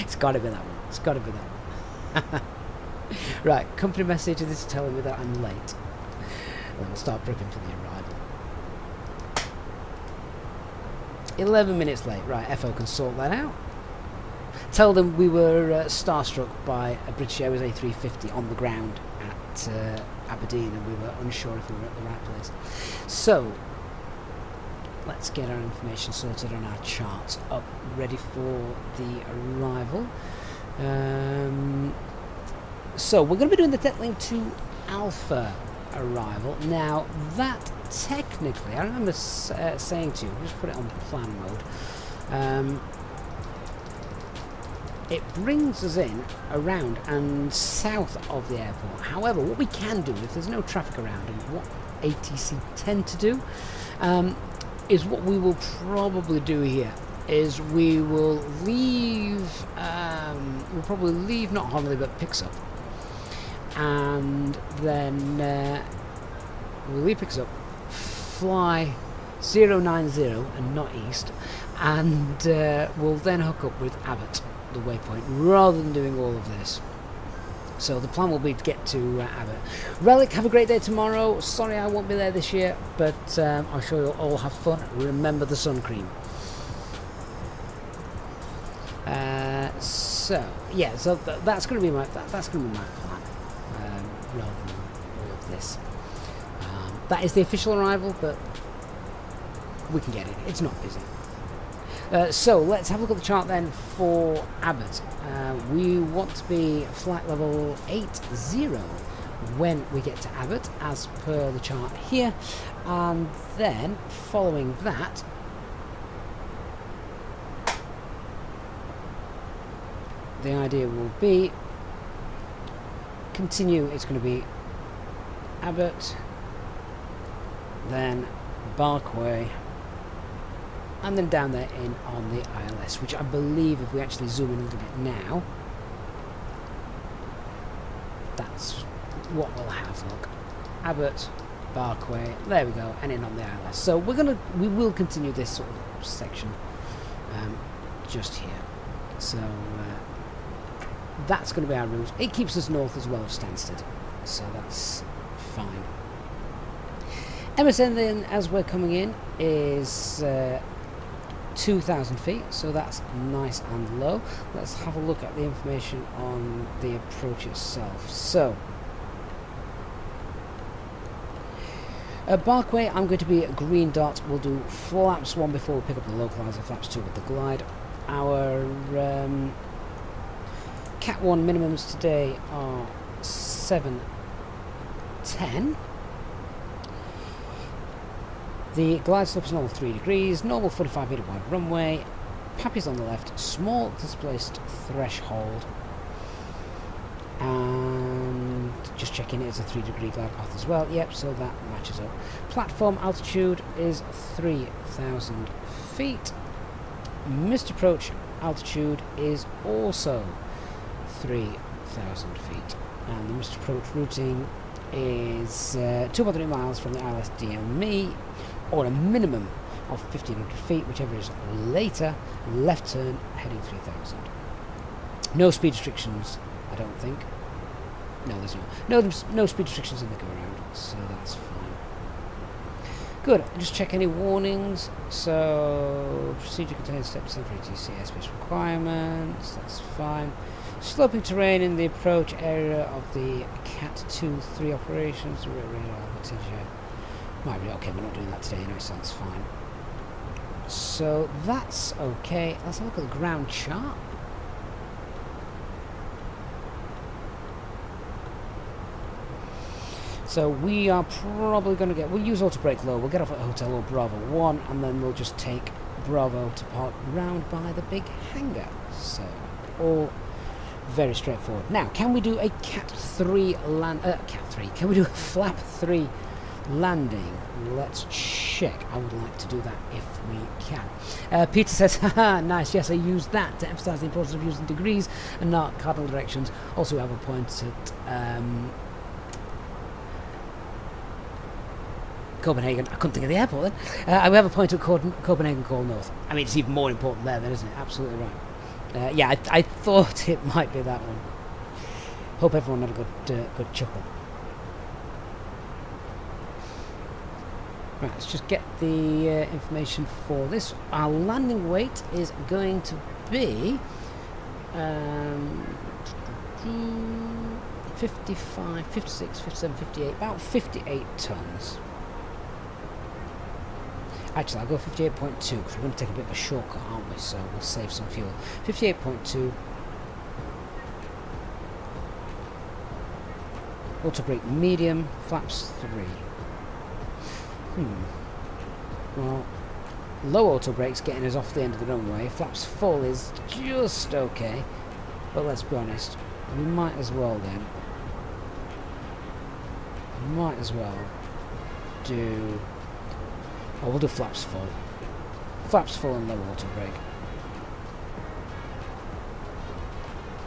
It's got to be that one. It's got to be that one. Right, company message, this is telling me that I'm late. And we'll start prepping for the arrival. 11 minutes late. Right, FO can sort that out. Tell them we were starstruck by a British Airways A320 on the ground at Aberdeen, and we were unsure if we were at the right place. So, let's get our information sorted on our charts up, ready for the arrival. So we're going to be doing the Detlink 2 Alpha arrival. Now that technically, I remember saying to you, I'll just put it on plan mode, it brings us in around and south of the airport. However, what we can do if there's no traffic around, and what ATC tend to do, is what we will probably do here is we will leave, we'll probably leave not Honolulu but picks up, and then we'll leave picks up, fly 090 and not east, and we'll then hook up with Abbott, the waypoint, rather than doing all of this. So the plan will be to get to Abbott. Relic, have a great day tomorrow. Sorry I won't be there this year, but I'm sure you'll all have fun. Remember the sun cream. So yeah, so that's going to be my plan, rather than all of this. That is the official arrival, but we can get it. It's not busy. So let's have a look at the chart then for Abbott. We want to be flight level 80 when we get to Abbott, as per the chart here, and then following that, the idea will be continue. It's going to be Abbott, then Barkway, and then down there in on the ILS, which I believe, if we actually zoom in a little bit now, that's what we'll have. Look, Abbott, Barkway, there we go, and in on the ILS. So we will continue this sort of section just here. So that's going to be our route. It keeps us north as well of Stansted, so that's fine. MSN then, as we're coming in, is 2,000 feet, so that's nice and low. Let's have a look at the information on the approach itself. So, Barkway, I'm going to be a green dot. We'll do flaps 1 before we pick up the localizer, flaps 2 with the glide. Our Cat 1 minimums today are 710. The glide slope is normal 3 degrees, normal 45 metre wide runway, Pappy's on the left, small displaced threshold, and just checking it's a 3 degree glide path as well. Yep, so that matches up. Platform altitude is 3,000 feet. Missed approach altitude is also 3,000 feet, and the missed approach routing is 2.3 miles from the ILS-DME, or a minimum of 1,500 feet, whichever is later. Left turn heading 3,000. No speed restrictions, I don't think. No, there's no speed restrictions in the go around, so that's fine. Good. Just check any warnings. So procedure contains steps for ATC airspace requirements. That's fine. Sloping terrain in the approach area of the Cat 2-3 operations. Might be okay. We're not doing that today anyway, so that's fine. So that's okay. Let's have a look at the ground chart. So we are probably going to we'll use auto brake low, we'll get off at Hotel or Bravo 1, and then we'll just take Bravo to park round by the big hangar. So, all very straightforward. Now, can we do a Cat 3 can we do a Flap 3 landing? Let's check. I would like to do that if we can. Peter says, haha, nice, yes, I used that to emphasise the importance of using degrees and not cardinal directions. Also, we have a point at Copenhagen. I couldn't think of the airport then. We have a point at Copenhagen called North. I mean, it's even more important there then, isn't it? Absolutely right. Yeah, I thought it might be that one. Hope everyone had a good chuckle. Right, let's just get the information for this. Our landing weight is going to be 55, 56, 57, 58, about 58 tons. Actually, I'll go 58.2 because we're going to take a bit of a shortcut, aren't we? So we'll save some fuel. 58.2. Auto brake medium, flaps 3. Well, low auto brakes getting us off the end of the runway. Flaps full is just okay. But let's be honest, we might as well then. Might as well do. Oh, we'll do flaps full. Flaps full and low auto brake.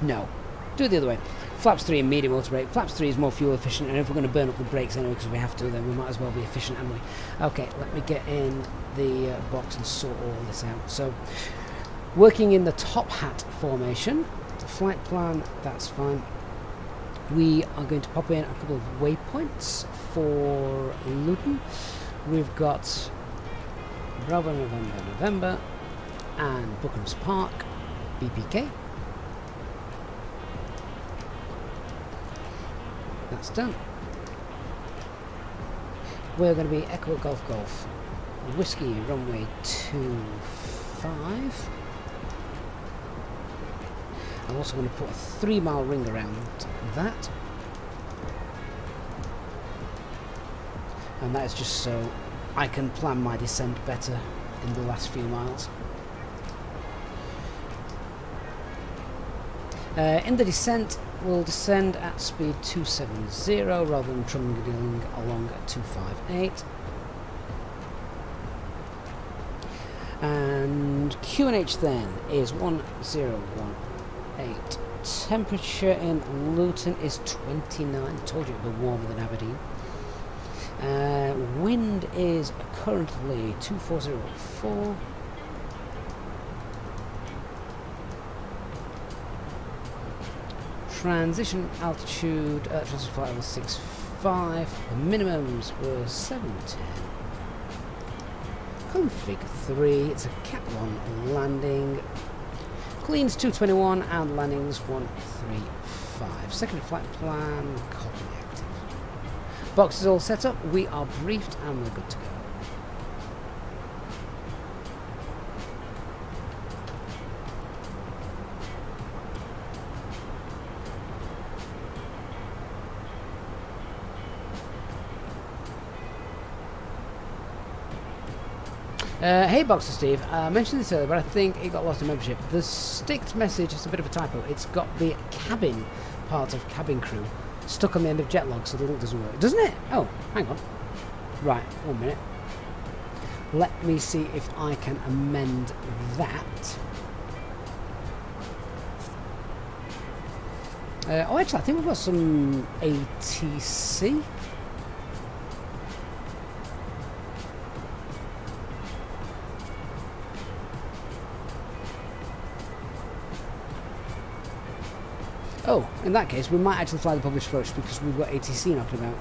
No. Do it the other way. Flaps 3 and medium auto brake. Flaps 3 is more fuel efficient, and if we're going to burn up the brakes anyway because we have to, then we might as well be efficient, haven't we? Okay, let me get in the box and sort all this out. So, working in the top hat formation, flight plan, that's fine. We are going to pop in a couple of waypoints for Luton. We've got Bravo November and Bookham's Park, BPK. That's done. We're going to be Echo Golf Golf Whiskey runway 25. I'm also going to put a 3-mile ring around that. And that is just so I can plan my descent better in the last few miles. In the descent, we'll descend at speed 270 rather than trundling along at 258. And QNH then is 1018. Temperature in Luton is 29. Told you it would be warmer than Aberdeen. Wind is currently 2404. transition altitude, transition flight level 65, the minimums were 710. Config 3, it's a Cat 1 landing. Cleans 221 and landings 135. Secondary flight plan, copy active. Box is all set up, we are briefed and we're good to go. Hey Boxer Steve, I mentioned this earlier, but I think it got lost in membership. The sticked message is a bit of a typo. It's got the cabin part of cabin crew stuck on the end of jet log, so the link doesn't work. Doesn't it? Oh, hang on. Right, 1 minute. Let me see if I can amend that. Oh, actually, I think we've got some ATC. Oh, in that case, we might actually fly the published approach because we've got ATC knocking about.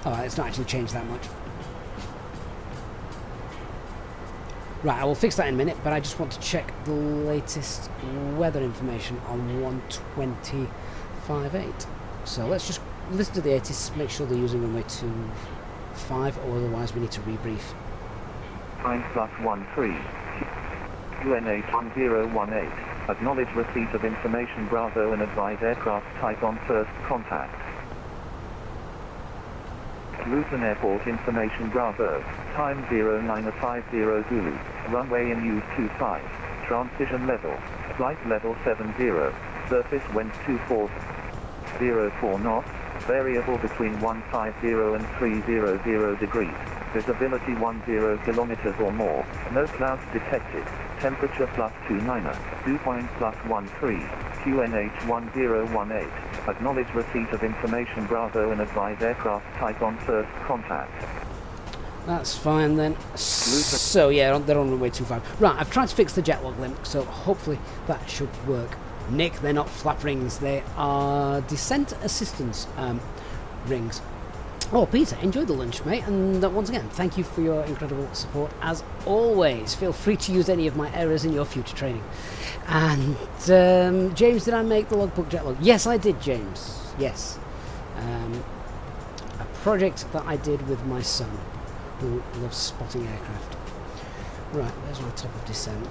Alright, it's not actually changed that much. Right, I will fix that in a minute, but I just want to check the latest weather information on 120.58. So let's just listen to the ATC, make sure they're using runway 25, or otherwise we need to rebrief. Time +13. UNH 1018. Acknowledge receipt of information Bravo and advise aircraft type on first contact. Luton Airport information Bravo. Time 0950 Zulu. Runway in use 25. Transition level. Flight level 70. Surface wind 2404 knots. Variable between 150 and 300 degrees. Visibility 10 kilometers or more. No clouds detected. Temperature +29. Dew point +13. QNH 1018. Acknowledge receipt of information Bravo and advise aircraft type on first contact. That's fine then. So yeah, they're on runway 25. Right, I've tried to fix the jet log link, so hopefully that should work. Nick, they're not flap rings, they are descent assistance rings. Oh, Peter, enjoy the lunch, mate, and once again, thank you for your incredible support as always. Feel free to use any of my errors in your future training. And James, did I make the logbook jet log? Yes, I did, James. Yes. A project that I did with my son, who loves spotting aircraft. Right, there's my top of descent.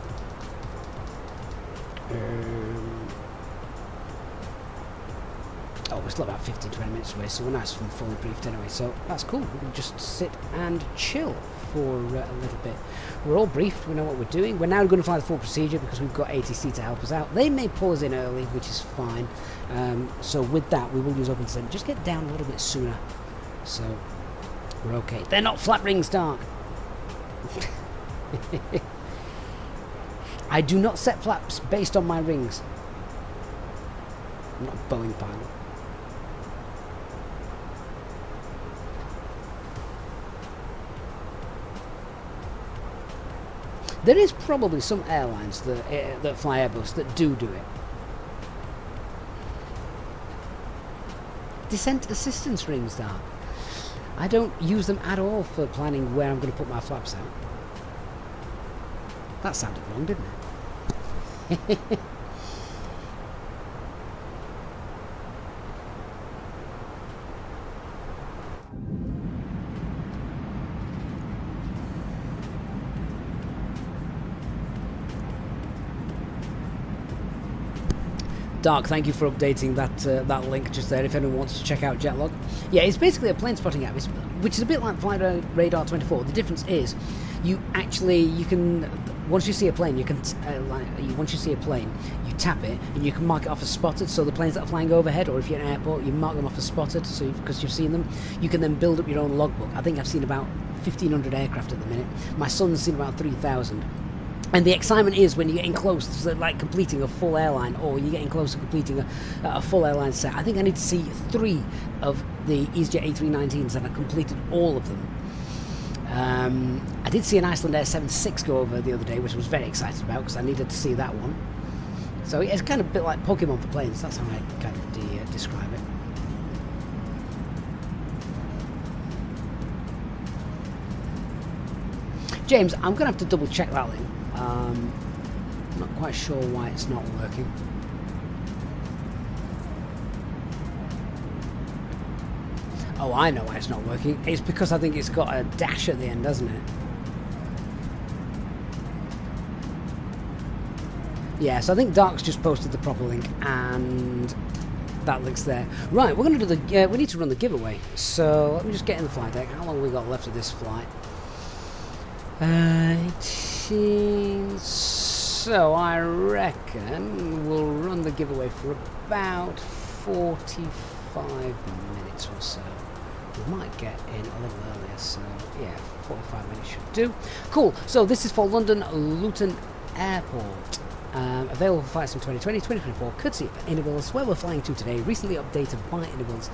Oh, we're still about 15-20 minutes away, so we're nice and fully briefed anyway, so that's cool. We can just sit and chill for a little bit. We're all briefed, we know what we're doing. We're now going to fly the full procedure because we've got ATC to help us out. They may pull us in early, which is fine. So with that, we will use open descent. Just get down a little bit sooner, so we're okay. They're not flat rings, Dark. I do not set flaps based on my rings. I'm not a Boeing pilot. There is probably some airlines that fly Airbus that do it. Descent assistance rings, Dark. I don't use them at all for planning where I'm going to put my flaps out. That sounded wrong, didn't it? Dark, thank you for updating that link just there if anyone wants to check out Jetlog. Yeah, it's basically a plane spotting app, which is a bit like Flight Radar 24. The difference is you can, once you see a plane, you tap it and you can mark it off as spotted. So the planes that are flying overhead, or if you're in an airport, you mark them off as spotted, so because you've seen them, you can then build up your own logbook. I think I've seen about 1,500 aircraft at the minute. My son's seen about 3,000. And the excitement is when you're getting close to like completing a full airline, or you're getting close to completing a full airline set. I think I need to see 3 of the Easyjet A319s, and I completed all of them. I did see an Iceland Air 76 go over the other day, which I was very excited about because I needed to see that one. So it's kind of a bit like Pokemon for planes. That's how I kind of describe it. James, I'm going to have to double check that link. I'm not quite sure why it's not working. Oh, I know why it's not working. It's because I think it's got a dash at the end, doesn't it? Yeah, so I think Dark's just posted the proper link, and that link's there. Right, we're going to do the... we need to run the giveaway. So let me just get in the flight deck. How long have we got left of this flight? 18... So I reckon we'll run the giveaway for about 45 minutes or so. We might get in a little earlier, so yeah, 45 minutes should do. Cool, so this is for London Luton Airport. Available for flights in 2020, 2024, courtesy of IniBuilds, where we're flying to today, recently updated by IniBuilds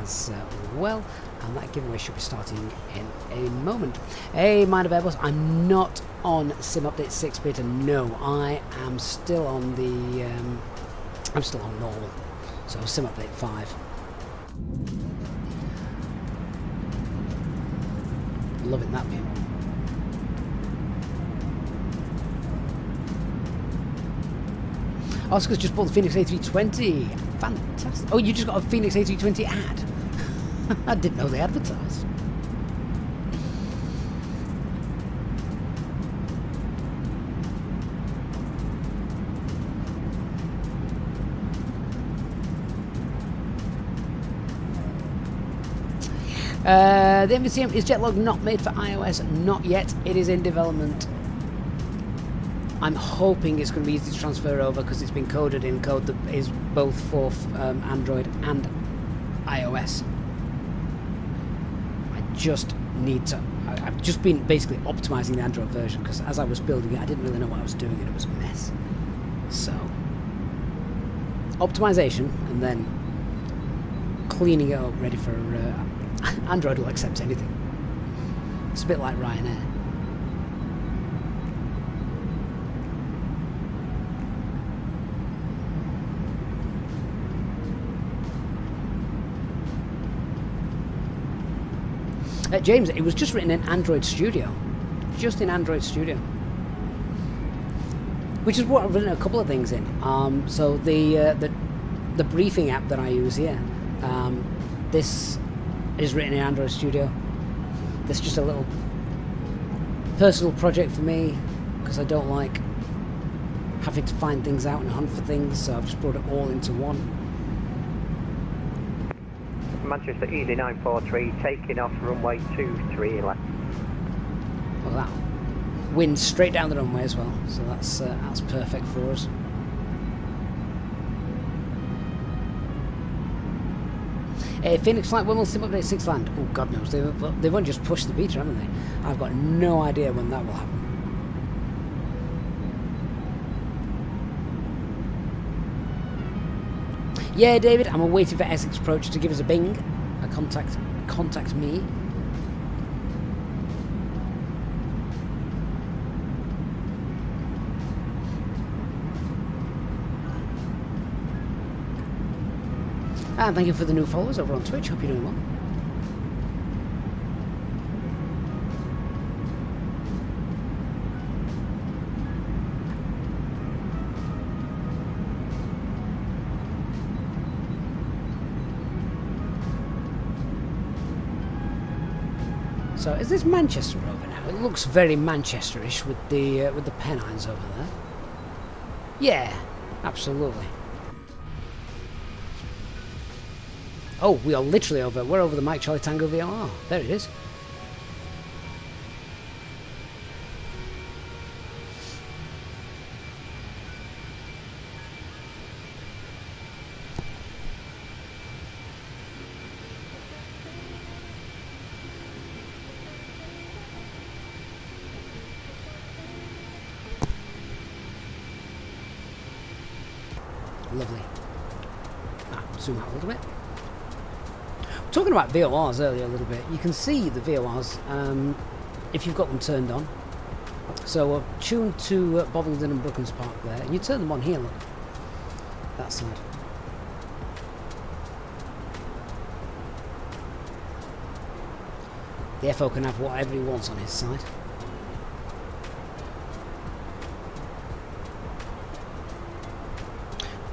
as well, and that giveaway should be starting in a moment. Hey, Mind of Airbus, I'm not on Sim Update 6 beta, no, I am still on the, I'm still on normal, so Sim Update 5. Loving that view. Oscar's just bought the Fenix A320. Fantastic. Oh, you just got a Fenix A320 ad. I didn't know they advertised. The MVCM is Jetlog not made for iOS? Not yet. It is in development. I'm hoping it's going to be easy to transfer over because it's been coded in code that is both for Android and iOS. I just need to... I've just been basically optimizing the Android version because as I was building it, I didn't really know what I was doing and it was a mess. So, optimization and then cleaning it up ready for... Android will accept anything. It's a bit like Ryanair. James, it was just written in Android Studio. Just in Android Studio. Which is what I've written a couple of things in. So the briefing app that I use here, this is written in Android Studio. This is just a little personal project for me because I don't like having to find things out and hunt for things, so I've just brought it all into one. Manchester Easy 943 taking off runway 23 left. Well, that wind straight down the runway as well, so that's perfect for us. Phoenix Flight, when will Sim Update 6 land? Oh, God knows. They've only just pushed the beta, haven't they? I've got no idea when that will happen. Yeah, David, I'm waiting for Essex Approach to give us a bing. A contact me. And thank you for the new followers over on Twitch. Hope you're doing well. So is this Manchester over now? It looks very Manchesterish with the Pennines over there. Yeah, absolutely. Oh, we are literally over. We're over the Mike Charlie Tango VOR. There it is. Lovely. Zoom out a little bit. Talking about VORs earlier a little bit, you can see the VORs if you've got them turned on. So tuned to Bovingdon and Brooklands Park there, and you turn them on here, look. that side. The FO can have whatever he wants on his side.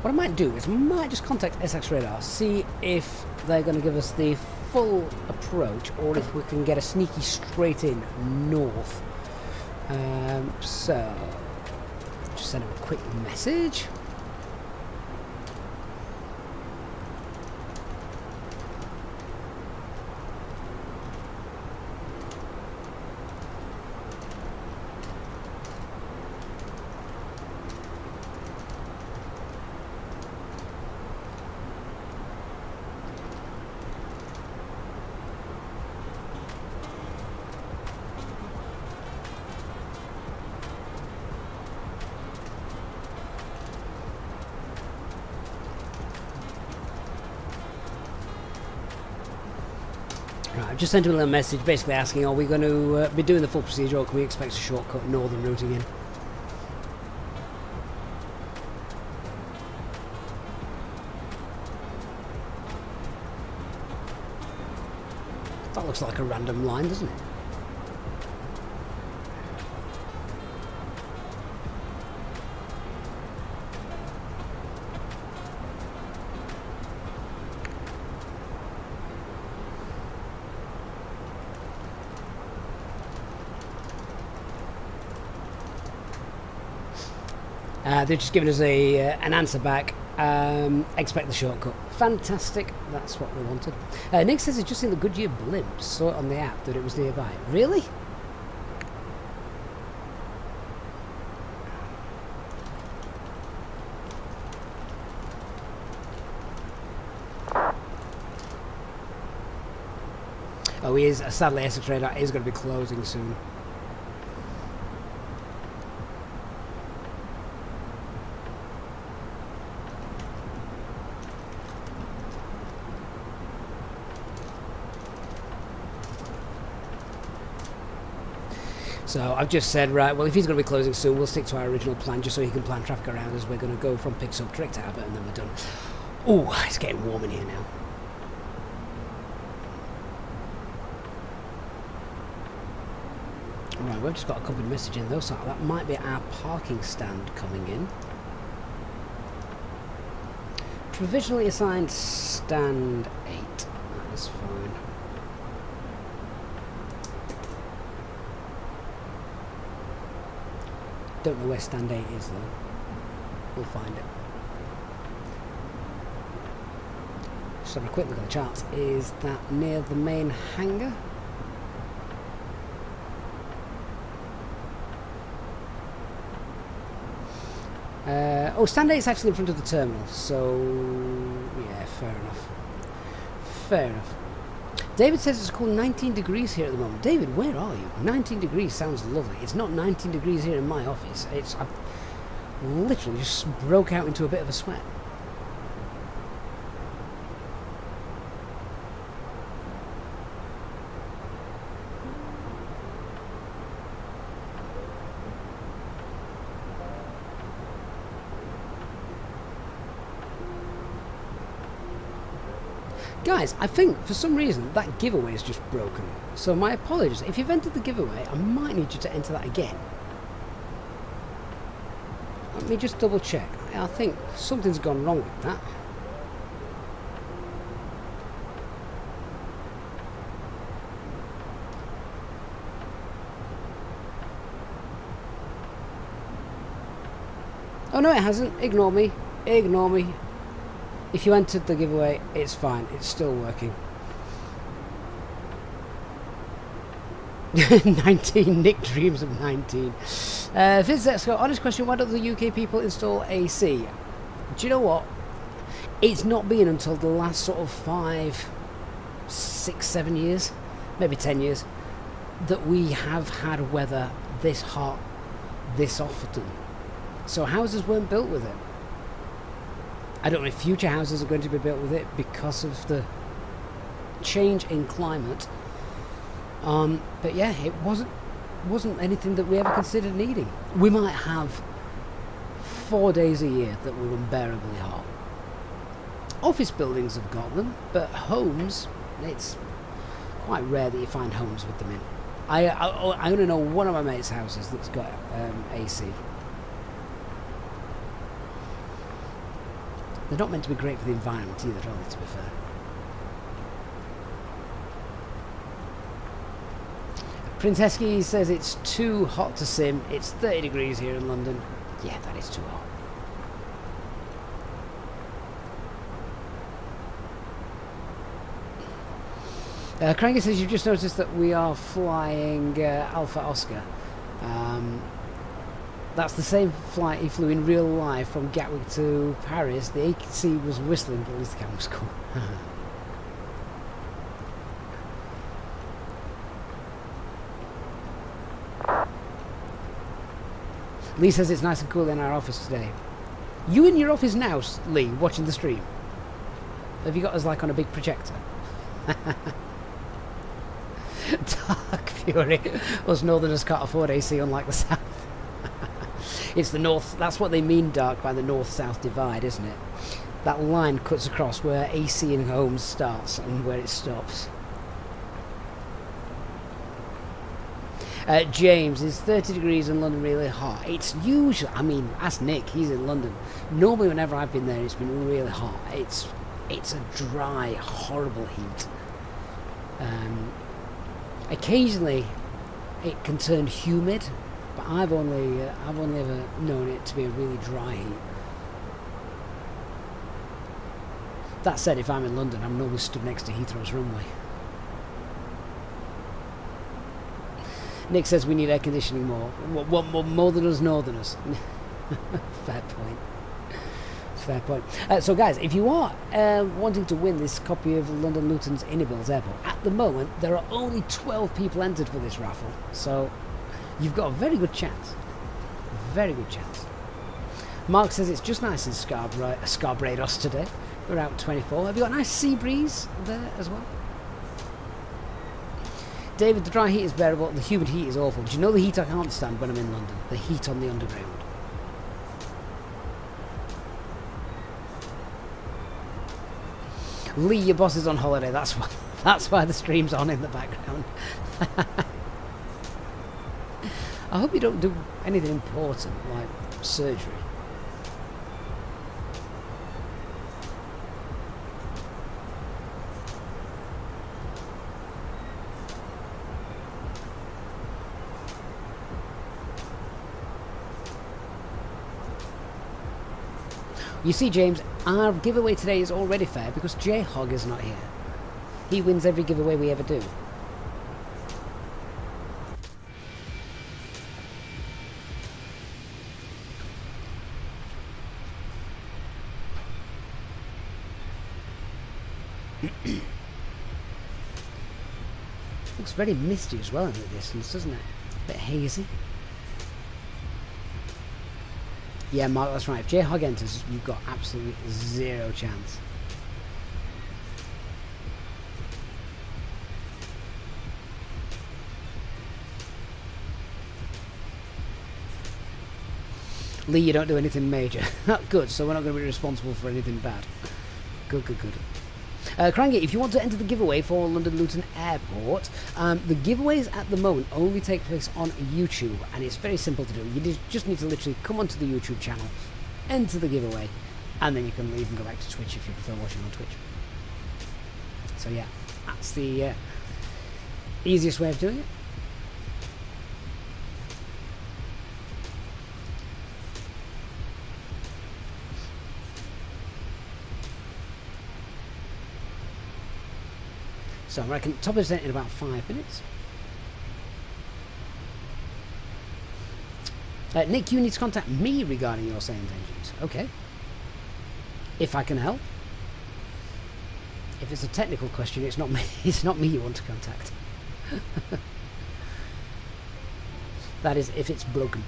What I might do is I might just contact SX Radar, see if they're going to give us the full approach or if we can get a sneaky straight in north. So, just send him a quick message. Right, I've just sent him a little message basically asking, are we going to be doing the full procedure or can we expect a shortcut northern routing in? That looks like a random line, doesn't it? They're just giving us an answer back. Expect the shortcut. Fantastic. That's what we wanted. Nick says he's just seen the Goodyear blimp. Saw it on the app that it was nearby. Really? Oh, he is. Sadly, Essex Radar is going to be closing soon. So I've just said, right, well, if he's going to be closing soon, we'll stick to our original plan just so he can plan traffic around us. We're going to go from Pixel direct to Aberdeen and then we're done. Oh, it's getting warm in here now. Right, we've just got a company message in though, so that might be our parking stand coming in. Provisionally assigned stand 8. That is fine. Don't know where stand 8 is though. We'll find it. Just having a quick look at the charts. Is that near the main hangar? Oh, stand 8 is actually in front of the terminal, so yeah, fair enough. Fair enough. David says it's a cool 19 degrees here at the moment. David, where are you? 19 degrees sounds lovely. It's not 19 degrees here in my office. I've literally just broke out into a bit of a sweat. Guys, I think for some reason that giveaway is just broken. So my apologies. If you've entered the giveaway, I might need you to enter that again. Let me just double check. I think something's gone wrong with that. Oh no, it hasn't. Ignore me. Ignore me. If you entered the giveaway, it's fine. It's still working. 19. Nick dreams of 19. Fizzet's got honest question. Why don't the UK people install AC? Do you know what? It's not been until the last sort of 5, 6, 7 years, maybe 10 years, that we have had weather this hot, this often. So houses weren't built with it. I don't know if future houses are going to be built with it because of the change in climate. But yeah, it wasn't anything that we ever considered needing. We might have 4 days a year that were unbearably hot. Office buildings have got them, but homes, it's quite rare that you find homes with them in. I only know one of my mates' houses that's got AC. They're not meant to be great for the environment either, are they, to be fair? Prince Heskey says it's too hot to sim. It's 30 degrees here in London. Yeah, that is too hot. Cranky says you've just noticed that we are flying Alpha Oscar. That's the same flight he flew in real life from Gatwick to Paris. The AC was whistling, but at least the camera was cool. Lee says it's nice and cool in our office today. You in your office now, Lee, watching the stream? Have you got us like on a big projector? Dark Fury. Us northerners can't afford AC unlike the south. It's the north. That's what they mean, Dark, by the north-south divide, isn't it? That line cuts across where AC in homes starts and where it stops. James, is 30 degrees in London really hot? It's usually, I mean, ask Nick, he's in London. Normally whenever I've been there, it's been really hot. It's a dry, horrible heat. Occasionally it can turn humid, but I've only ever known it to be a really dry heat. That said, if I'm in London, I'm normally stood next to Heathrow's runway. Nick says we need air conditioning more. What more than us northerners? Fair point. Fair point. So guys, if you are wanting to win this copy of London Luton's IniBuilds Airport, at the moment there are only 12 people entered for this raffle, so you've got a very good chance. Very good chance. Mark says it's just nice in Scarbrados today. We're out 24. Have you got a nice sea breeze there as well? David, the dry heat is bearable, the humid heat is awful. Do you know the heat I can't stand when I'm in London? The heat on the underground. Lee, your boss is on holiday, that's why the stream's on in the background. I hope you don't do anything important, like surgery. You see, James, our giveaway today is already fair because J-Hog is not here. He wins every giveaway we ever do. Looks very misty as well in the distance, doesn't it? A bit hazy. Yeah, Mark, that's right. If J-Hog enters, you've got absolutely zero chance. Lee, you don't do anything major. Good, so we're not going to be responsible for anything bad. Good, good, good. Cranky, if you want to enter the giveaway for London Luton Airport, the giveaways at the moment only take place on YouTube, and it's very simple to do. You just need to literally come onto the YouTube channel, enter the giveaway, and then you can leave and go back to Twitch if you prefer watching on Twitch. So yeah, that's the easiest way of doing it. So I reckon top of the in about 5 minutes. Nick, you need to contact me regarding your SayIntentions. Okay. If I can help. If it's a technical question, it's not me. It's not me you want to contact. That is, if it's broken.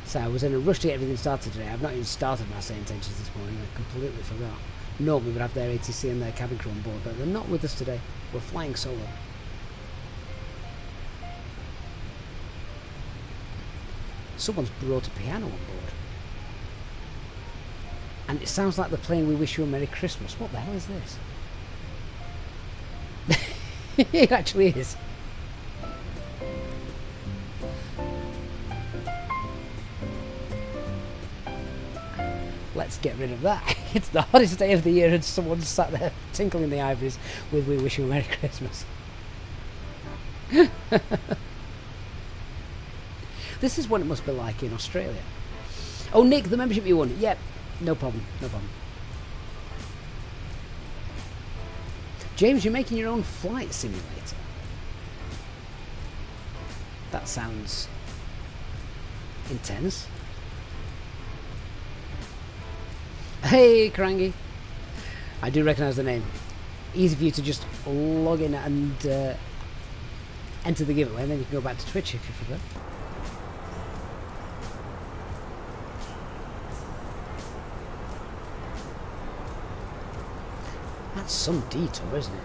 So I was in a rush to get everything started today. I've not even started my SayIntentions this morning. I completely forgot. Normally we'd have their ATC and their cabin crew on board, but they're not with us today. We're flying solo. Someone's brought a piano on board. And it sounds like the plane we wish you a Merry Christmas. What the hell is this? It actually is. Let's get rid of that. It's the hottest day of the year and someone's sat there tinkling the ivories with we wish you a Merry Christmas. This is what it must be like in Australia. Oh, Nick, the membership you won. Yep, no problem, no problem. James, you're making your own flight simulator. That sounds intense. Hey, Karangi. I do recognise the name. Easy for you to just log in and enter the giveaway, and then you can go back to Twitch if you prefer. That's some detour, isn't it?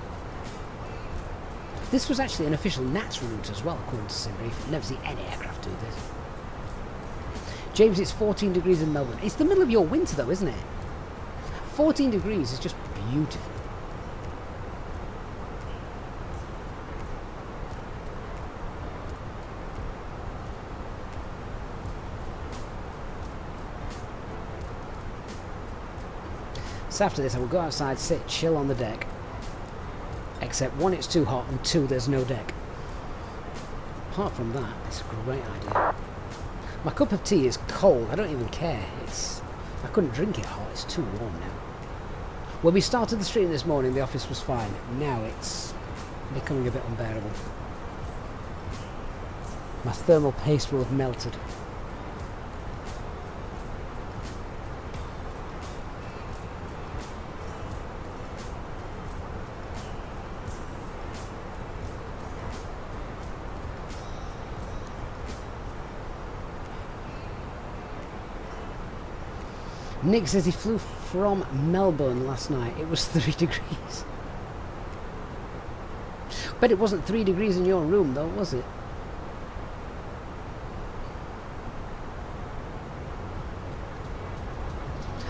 This was actually an official NATS route as well, according to SimBrief. Never see any aircraft do this. James, it's 14 degrees in Melbourne. It's the middle of your winter though, isn't it? 14 degrees is just beautiful. So after this I will go outside, sit, chill on the deck. Except one, it's too hot, and two, there's no deck. Apart from that, it's a great idea. My cup of tea is cold, I don't even care. I couldn't drink it hot, it's too warm now. When we started the stream this morning, the office was fine. Now it's becoming a bit unbearable. My thermal paste will have melted. Nick says he flew from Melbourne last night. It was 3 degrees. But it wasn't 3 degrees in your room though, was it?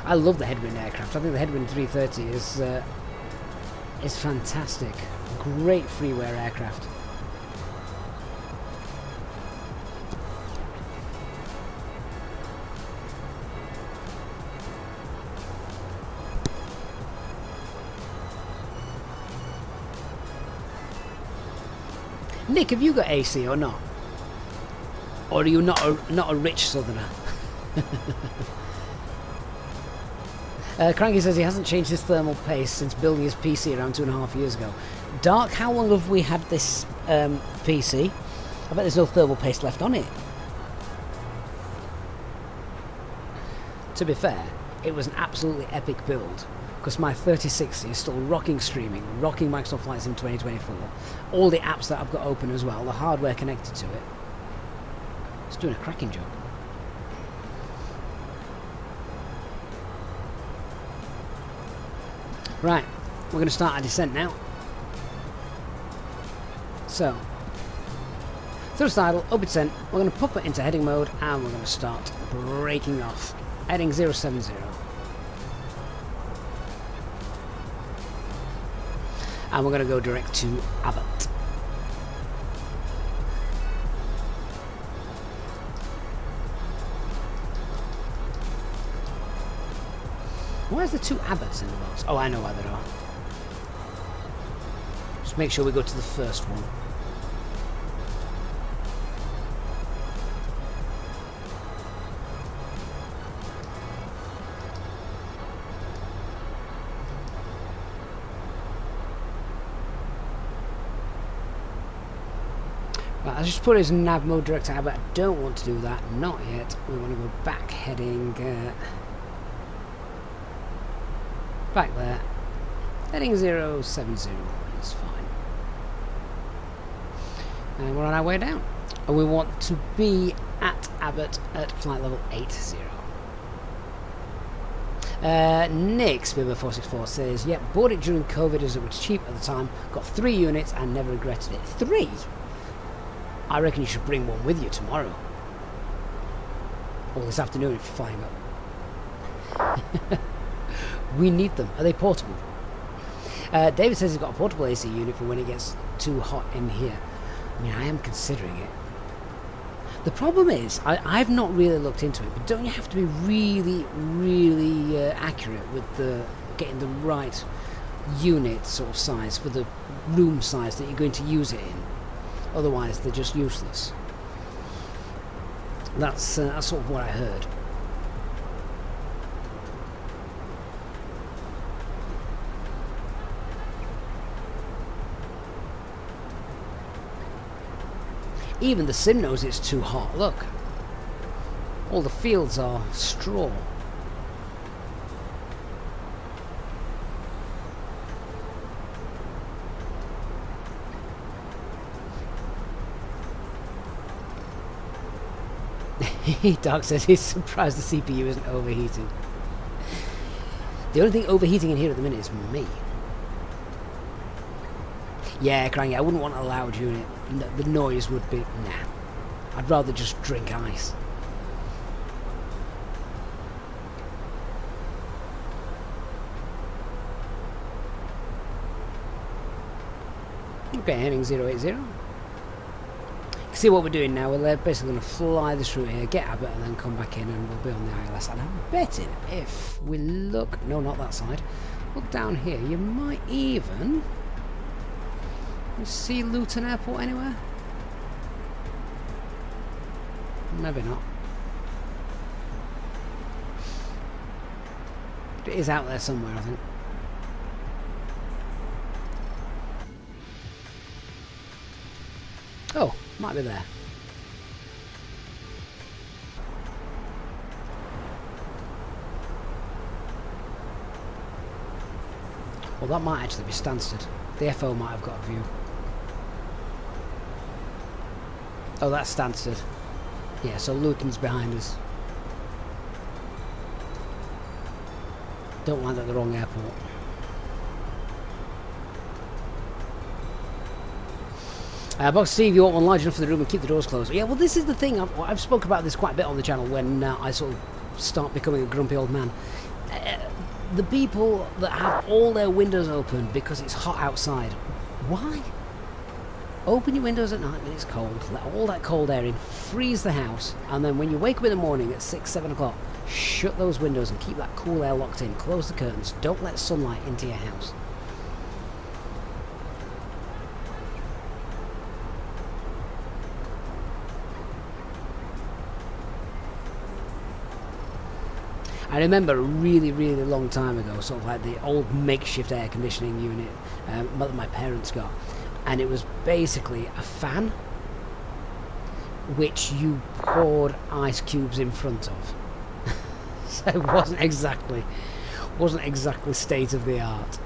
I love the headwind aircraft. I think the headwind 330 is fantastic. Great freeware aircraft. Nick, have you got AC or not? Or are you not a rich southerner? Cranky says he hasn't changed his thermal paste since building his PC around 2.5 years ago. Dark, how long have we had this PC? I bet there's no thermal paste left on it. To be fair, it was an absolutely epic build. Because my 3060 is still rocking streaming, rocking Microsoft Flight Sim 2024, all the apps that I've got open as well, the hardware connected to it. It's doing a cracking job. Right, we're going to start our descent now. So, thrust idle, up descent, we're going to pop it into heading mode and we're going to start braking off. Heading 070. And we're going to go direct to Abbott. Why is there 2 Abbotts in the box? Oh, I know why there are. Just make sure we go to the first one. Right, I just put it as nav mode direct to Abbott. I don't want to do that, not yet. We want to go back heading back there. Heading 070 is fine. And we're on our way down. And we want to be at Abbott at flight level 80. Nick Spibber464 says, yep, bought it during COVID as it was cheap at the time. Got 3 units and never regretted it. 3? I reckon you should bring one with you tomorrow. Or this afternoon if you're flying up. We need them. Are they portable? David says he's got a portable AC unit for when it gets too hot in here. I mean, I am considering it. The problem is, I've not really looked into it, but don't you have to be really, really accurate with getting the right unit sort of size for the room size that you're going to use it in? Otherwise, they're just useless. That's sort of what I heard. Even the sim knows it's too hot. Look, all the fields are straw. Doc says he's surprised the CPU isn't overheating. The only thing overheating in here at the minute is me. Yeah, crying, I wouldn't want a loud unit. The noise would be... Nah. I'd rather just drink ice. Okay, heading 080. See what we're doing now. We're basically going to fly this route here, get Abbott, and then come back in, and we'll be on the ILS. And I'm betting if we look... No, not that side. Look down here. You might even... You see Luton Airport anywhere? Maybe not. But it is out there somewhere, I think. Oh, might be there. Well, that might actually be Stansted. The FO might have got a view. Oh, that's Stansted. Yeah, so Luton's behind us. Don't land at the wrong airport. Box Steve, you want one large enough for the room and keep the doors closed. Yeah, well, this is the thing. I've spoken about this quite a bit on the channel when I sort of start becoming a grumpy old man. The people that have all their windows open because it's hot outside. Why? Open your windows at night when it's cold, let all that cold air in, freeze the house, and then when you wake up in the morning at 6, 7 o'clock, shut those windows and keep that cool air locked in. Close the curtains. Don't let sunlight into your house. I remember a really, really long time ago, sort of like the old makeshift air conditioning unit that my parents got. And it was basically a fan which you poured ice cubes in front of. So it wasn't exactly state of the art.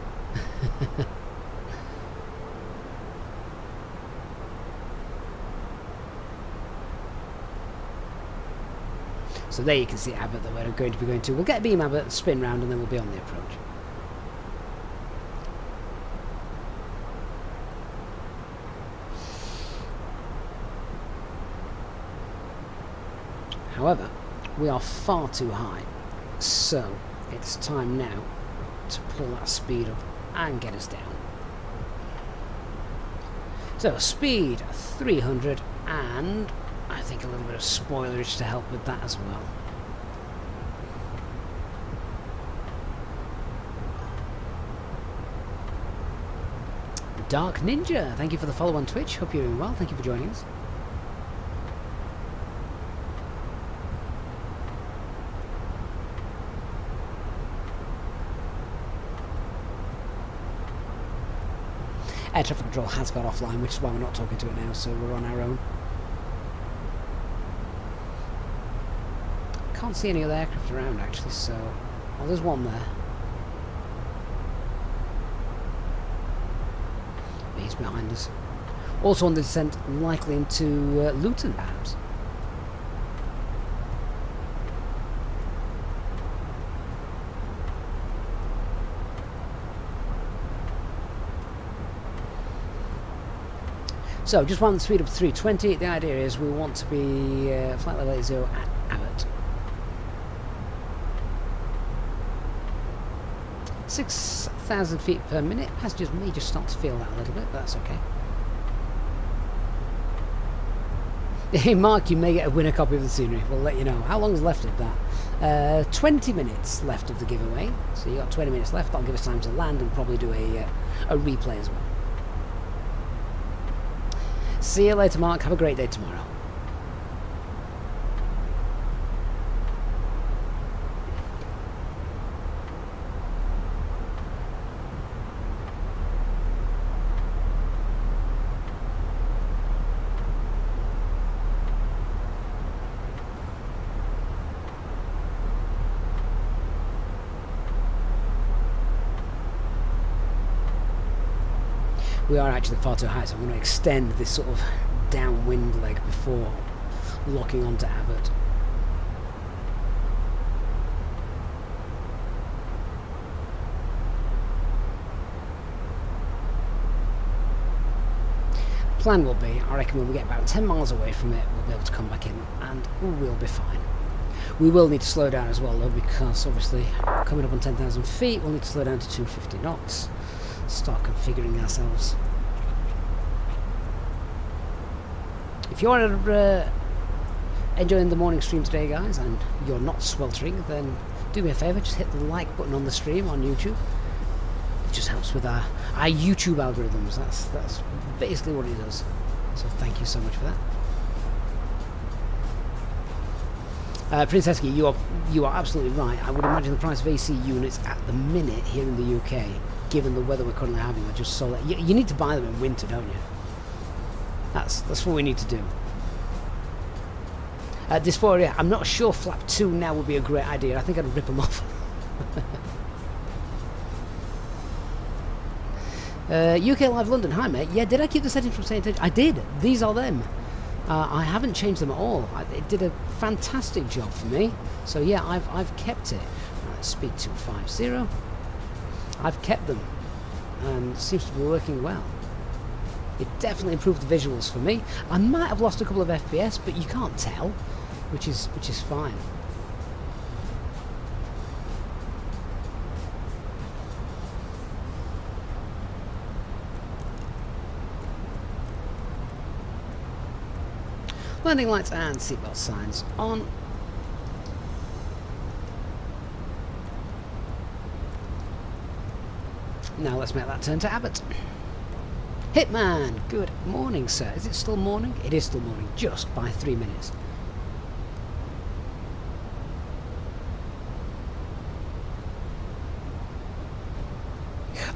So there you can see Abbott that we're going to be going to. We'll get beam Abbott, spin round, and then we'll be on the approach. However, we are far too high, so it's time now to pull that speed up and get us down. So speed 300, and I think a little bit of spoilerage to help with that as well. Dark Ninja, thank you for the follow on Twitch. Hope you're doing well. Thank you for joining us. Air traffic control has got offline, which is why we're not talking to it now, so we're on our own. Can't see any other aircraft around actually, so... Well, there's one there. He's behind us. Also on the descent, likely into Luton, perhaps. So, just want the speed up to 320. The idea is we want to be flight level 80 at Abbott. 6,000 feet per minute. Passengers may just start to feel that a little bit, but that's okay. Hey Mark, you may get a winner copy of the scenery. We'll let you know. How long's left of that? 20 minutes left of the giveaway. So you got 20 minutes left. That'll give us time to land and probably do a replay as well. See you later, Mark. Have a great day tomorrow. We are actually far too high, so I'm going to extend this sort of downwind leg before locking onto Abbott. Plan will be, I reckon when we get about 10 miles away from it, we'll be able to come back in and we'll be fine. We will need to slow down as well though, because obviously coming up on 10,000 feet, we'll need to slow down to 250 knots. Start configuring ourselves. If you are enjoying the morning stream today, guys, and you're not sweltering, then do me a favour, just hit the like button on the stream on YouTube. It just helps with our YouTube algorithms. That's basically what it does. So thank you so much for that. Princess Hesky, you are absolutely right. I would imagine the price of AC units at the minute here in the UK, given the weather we're currently having, are just so that you need to buy them in winter, don't you? That's what we need to do. Dysphoria, I'm not sure flap 2 now would be a great idea. I think I'd rip them off. UK Live London, hi mate. Yeah, did I keep the settings from SayIntentions? I did. These are them. I haven't changed them at all. It did a fantastic job for me. So yeah, I've kept it. Speed 250. I've kept them, and it seems to be working well. It definitely improved the visuals for me. I might have lost a couple of FPS, but you can't tell, which is fine. Landing lights and seatbelt signs on. Now let's make that turn to Abbott. Hitman, good morning, sir. Is it still morning? It is still morning, just by 3 minutes.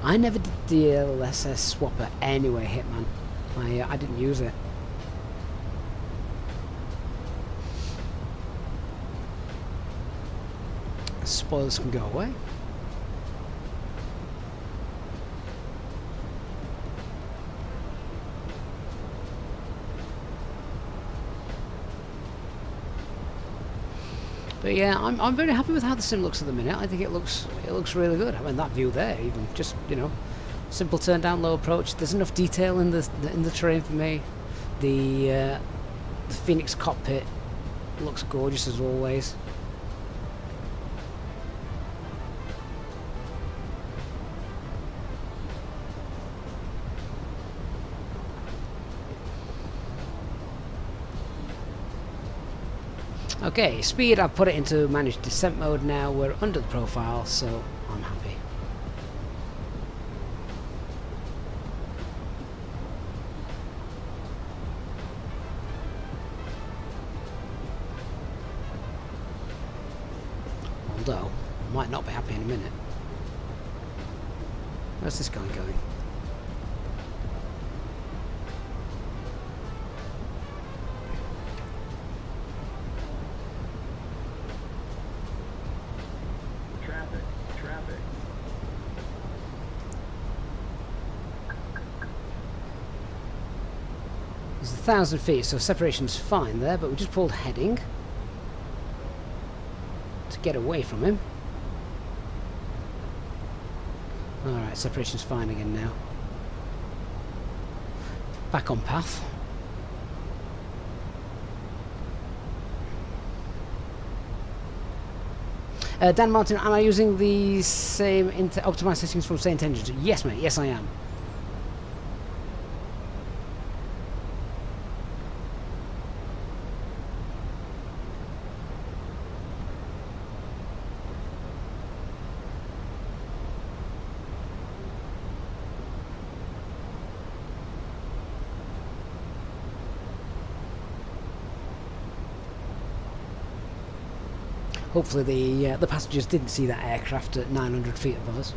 I never did the LSS swapper anyway, Hitman. I didn't use it. Spoilers can go away. But yeah, I'm very happy with how the sim looks at the minute. I think it looks really good. I mean, that view there, even just, you know, simple turn down, low approach. There's enough detail in the terrain for me. The Fenix cockpit looks gorgeous as always. Okay, speed, I've put it into managed descent mode now. We're under the profile, so I'm happy. Although, I might not be happy in a minute. Where's this guy going? There's 1,000 feet, so separation's fine there, but we just pulled heading to get away from him. Alright, separation's fine again now. Back on path. Dan Martin, am I using the same optimized settings from SayIntentions? Yes, mate. Yes, I am. Hopefully the passengers didn't see that aircraft at 900 feet above us.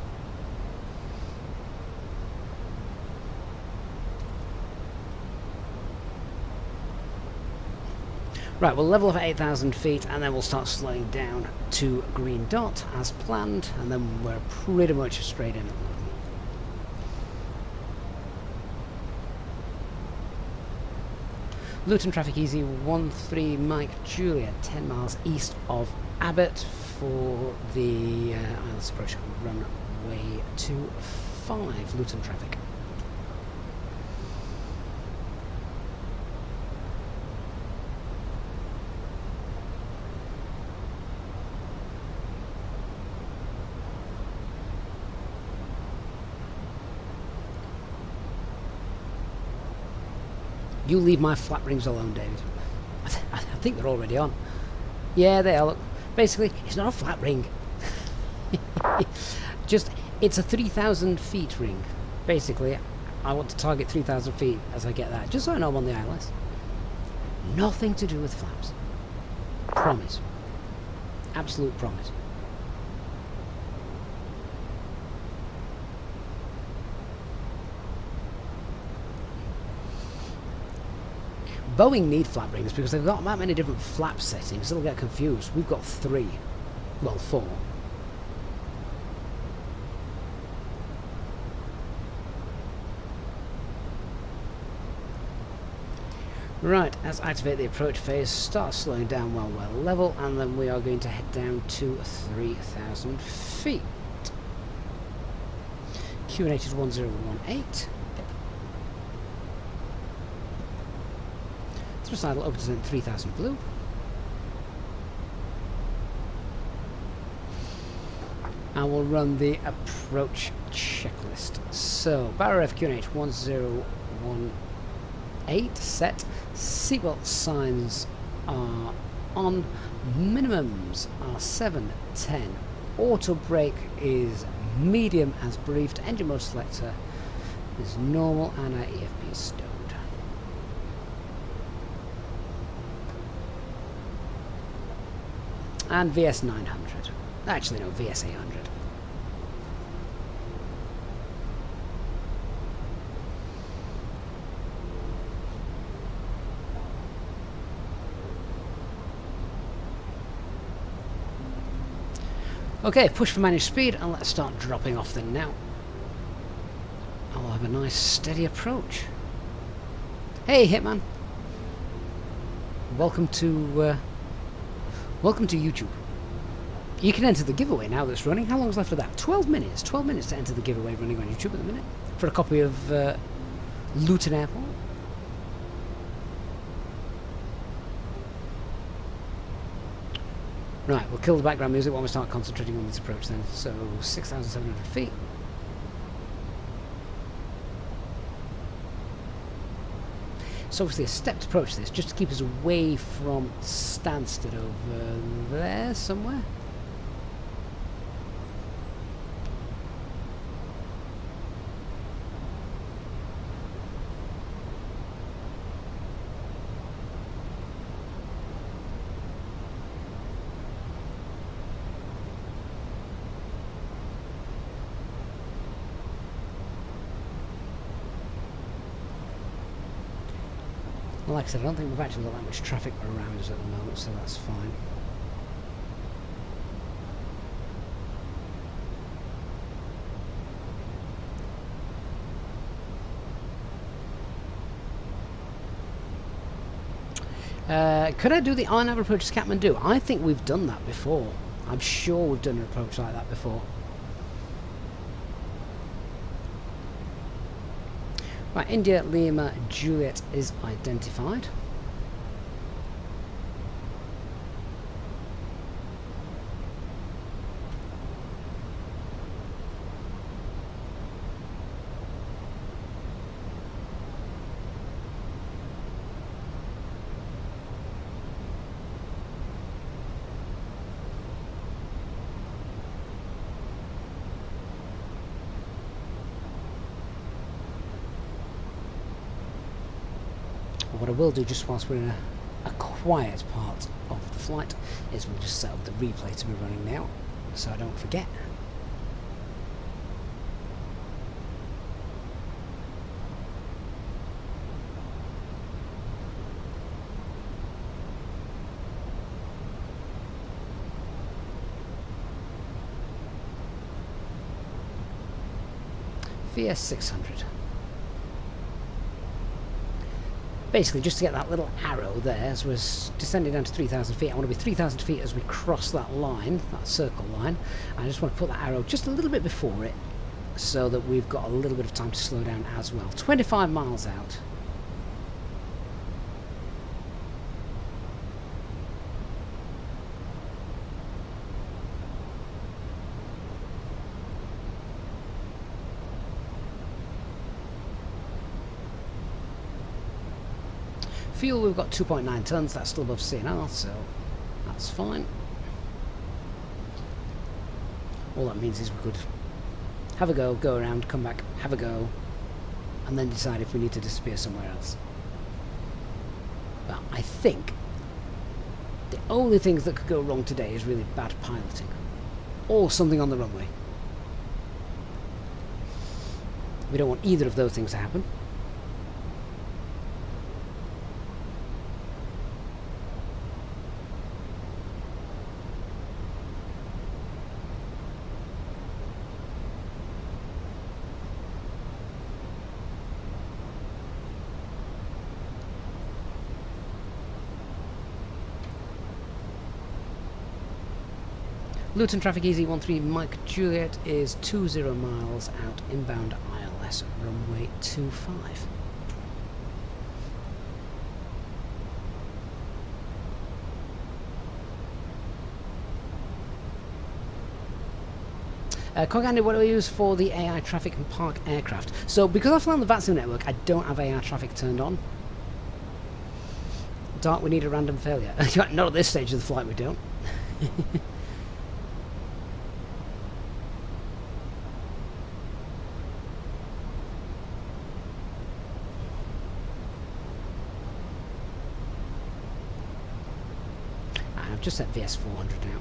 Right, we'll level off at 8,000 feet and then we'll start slowing down to green dot as planned, and then we're pretty much straight in at Luton. Luton traffic easy 13 Mike Julia, 10 miles east of Abbott for the IELTS approach runway 25, Luton traffic. You leave my flap rings alone, David. I think they're already on. Yeah, they are. Look, basically, it's not a flat ring. It's a 3,000 feet ring. Basically, I want to target 3,000 feet as I get that, just so I know I'm on the ILS. Nothing to do with flaps. Promise. Absolute promise. Boeing need flap rings because they've got that many different flap settings, so they'll get confused. We've got 3. Well, 4. Right, let's activate the approach phase, start slowing down while we're level, and then we are going to head down to 3,000 feet. QNH is 1018. Thrust idle open descent 3000 blue. And we'll run the approach checklist. So, Barra F QNH 1018 set. Seatbelt signs are on. Minimums are 7, 10. Auto brake is medium as briefed. Engine mode selector is normal, and our EFP is stowed. And VS 900. Actually, no, VS 800. Okay, push for managed speed, and let's start dropping off then now. I'll have a nice steady approach. Hey, Hitman. Welcome to YouTube. You can enter the giveaway now that's running. How long's left of that? 12 minutes. 12 minutes to enter the giveaway running on YouTube at the minute for a copy of Luton Airport. Right, we'll kill the background music while we start concentrating on this approach then. So 6,700 feet. It's obviously a stepped approach this, just to keep us away from Stansted over there somewhere. Like I said, I don't think we've actually got that much traffic around us at the moment, so that's fine. Could I do the on-nav approach to Kathmandu? I think we've done that before. I'm sure we've done an approach like that before. Right, India Lima Juliet is identified. I will do just whilst we're in a quiet part of the flight is we'll just set up the replay to be running now, so I don't forget. VS 600. Basically, just to get that little arrow there as we're descending down to 3,000 feet, I want to be 3,000 feet as we cross that line, that circle line. I just want to put that arrow just a little bit before it so that we've got a little bit of time to slow down as well. 25 miles out. Fuel, we've got 2.9 tons, that's still above CNR, so that's fine. All that means is we could have a go, go around, come back, have a go, and then decide if we need to disappear somewhere else. But I think the only things that could go wrong today is really bad piloting, or something on the runway. We don't want either of those things to happen. Luton traffic easy 13 Mike Juliet is 20 miles out inbound ILS runway 25. Cogandi, what do I use for the AI traffic and park aircraft? So because I fly on the VATSIM network, I don't have AI traffic turned on. Dark, we need a random failure. Not at this stage of the flight, we don't. Just set VS 400 now.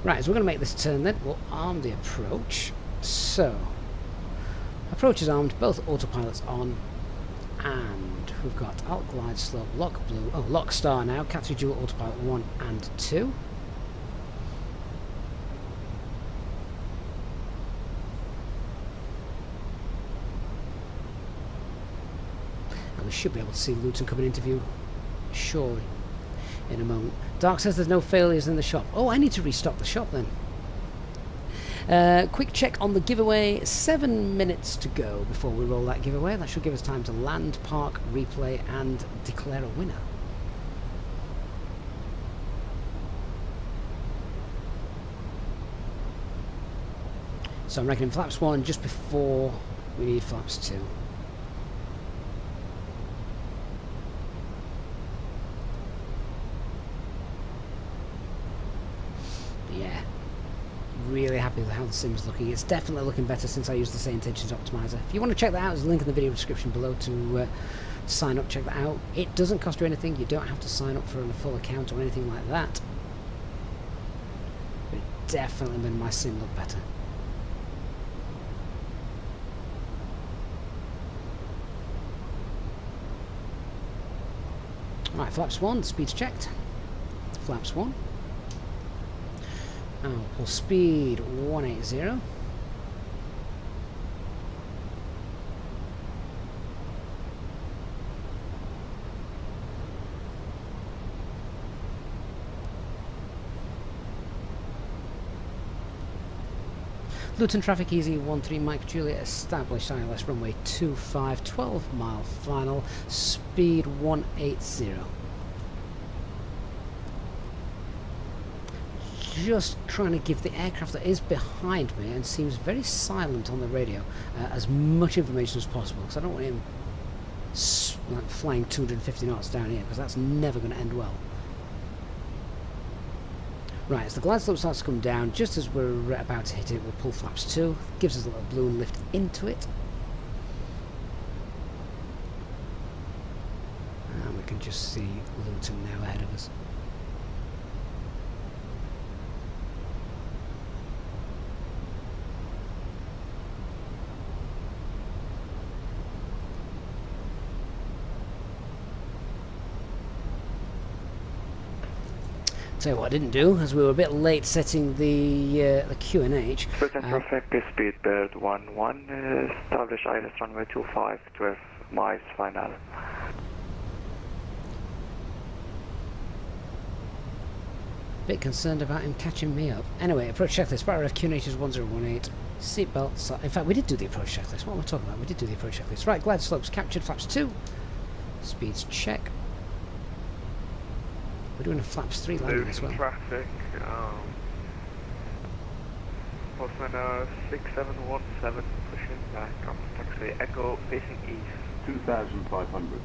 Right, so we're going to make this turn then. We'll arm the approach. So, approach is armed, both autopilots on, and we've got alt glide slope, lock blue, oh, lock star now, Cat3 dual autopilot 1 and 2. And we should be able to see Luton coming into view, surely, in a moment. Dark says there's no failures in the shop. Oh, I need to restock the shop then. Quick check on the giveaway. 7 minutes to go before we roll that giveaway. That should give us time to land, park, replay, and declare a winner. So I'm reckoning flaps 1 just before we need flaps 2. Really happy with how the sim's looking. It's definitely looking better since I used the SayIntentions optimizer. If you want to check that out, there's a link in the video description below to sign up, check that out. It doesn't cost you anything. You don't have to sign up for a full account or anything like that. But it definitely made my sim look better. Right, flaps 1, speed's checked. Flaps 1. Now pull speed 180. Luton traffic easy 13 Mike Juliet established ILS runway 25, 12 mile final, speed 180. Just trying to give the aircraft that is behind me and seems very silent on the radio as much information as possible, because I don't want him like flying 250 knots down here, because that's never going to end well. Right, as the glide slope starts to come down, just as we're about to hit it, we'll pull flaps 2, gives us a little balloon lift into it. just see Luton now ahead of us. Tell you what I didn't do, as we were a bit late setting the QNH. Luton traffic, speedbird 11, establish ILS runway 25, 12 miles final. Bit concerned about him catching me up. Anyway, approach checklist. Bar ref QNH is 1018. Seatbelts. In fact, we did do the approach checklist. What am I talking about? We did do the approach checklist. Right, glide slopes captured. Flaps 2. Speeds check. We're doing a flaps 3 landing as well. Traffic, postman 6717, pushing back on taxi Echo facing east. 2,500.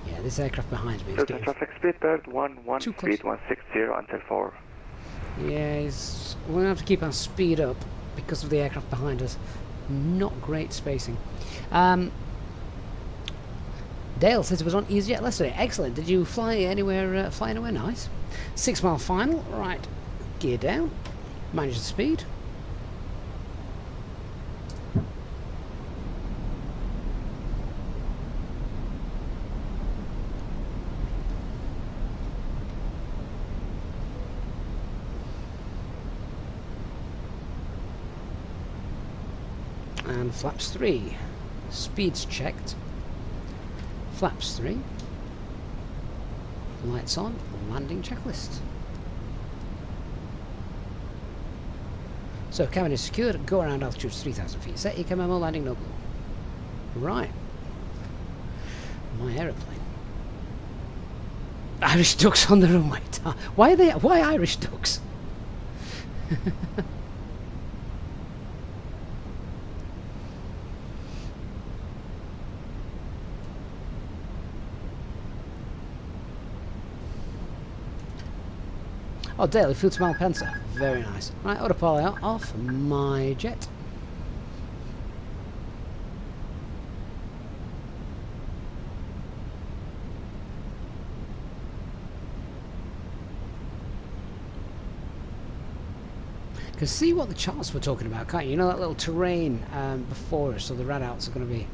Yeah, this aircraft behind me is Luton getting... traffic, speedbird 11, Too speed close. 160 until 4. Yeah, we're going to have to keep our speed up because of the aircraft behind us. Not great spacing. Dale says it was on Easyjet yesterday. Excellent. Did you fly anywhere? Fly anywhere nice? 6 mile final. Right. Gear down. Manage the speed. And flaps 3. Speeds checked. Flaps 3. Lights on. Landing checklist. So cabin is secured. Go around altitude 3,000 feet. Set EK memo. Landing no blue. Right. My aeroplane. Irish ducks on the runway. Why are they? Why Irish ducks? Oh, Dale, Field to Malpensa. Very nice. Right, autopilot out off my jet. Can see what the charts were talking about, can't you? You know that little terrain before us, so the radouts are going to be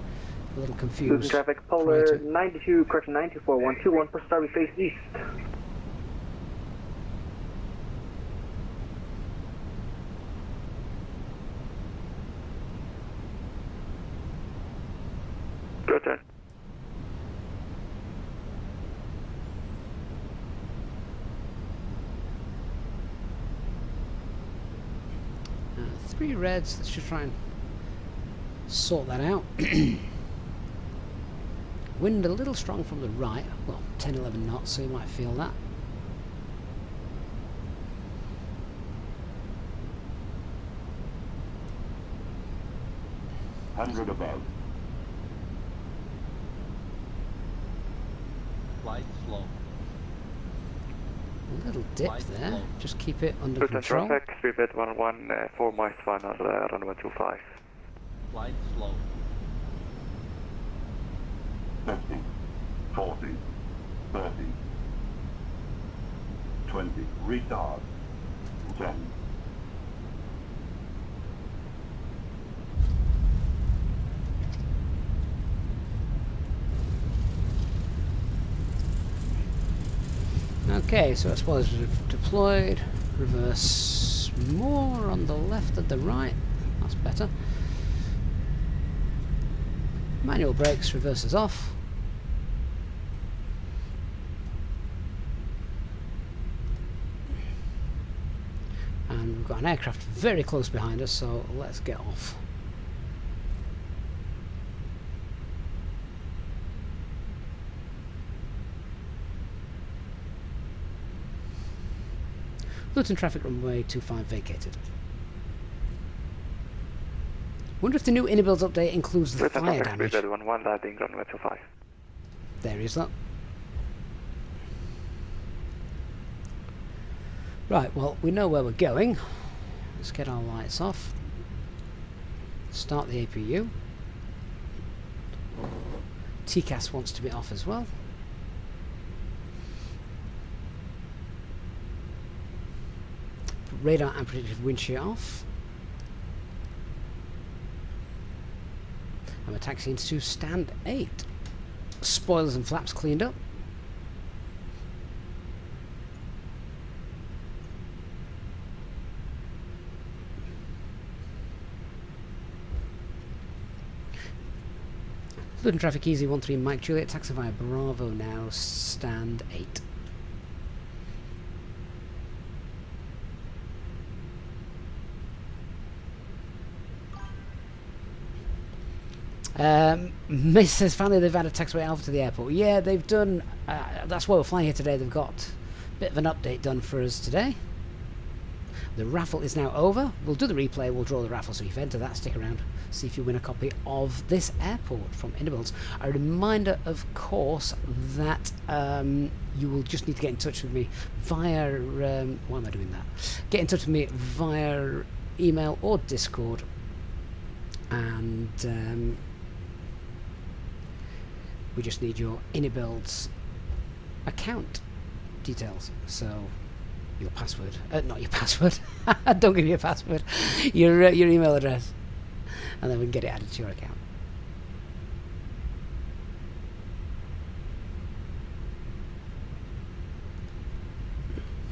a little confused. Luton traffic, polar 92, correction 94, 121, push start, we face east. Luton. Three reds. Let's just try and sort that out. Wind a little strong from the right. Well, 10, 11 knots, so you might feel that. Hundred above. Flight slow. A little dip there. Just keep it under Luton control. traffic, speedbird 11, 4 miles final, runway 25. Flight slow. 50, 40, 30, 20, retard, 10. Okay, so that's spoilers deployed. Reverse more on the left than the right. That's better. Manual brakes, reverses off. And we've got an aircraft very close behind us, so let's get off. Luton traffic runway 25 vacated. Wonder if the new IniBuilds update includes the Luton fire traffic, damage. speedbird 11, landing runway 25. There is that. Right, well, we know where we're going. Let's get our lights off. Start the APU. TCAS wants to be off as well. radar and predictive wind shear off. And we're taxiing to stand 8. Spoilers and flaps cleaned up. Luton traffic easy 13 Mike Juliet, taxi via Bravo now, stand 8. Miss says finally they've added taxiway Alpha to the airport. Yeah, they've done, that's why we're flying here today. They've got a bit of an update done for us today. The raffle is now over. We'll do the replay, we'll draw the raffle, so if you enter that, stick around, see if you win a copy of this airport from IniBuilds. A reminder, of course, that you will just need to get in touch with me via, why am I doing that? Get in touch with me via email or Discord, and we just need your IniBuilds account details. So your password, not your password, don't give me your password, your email address, and then we can get it added to your account.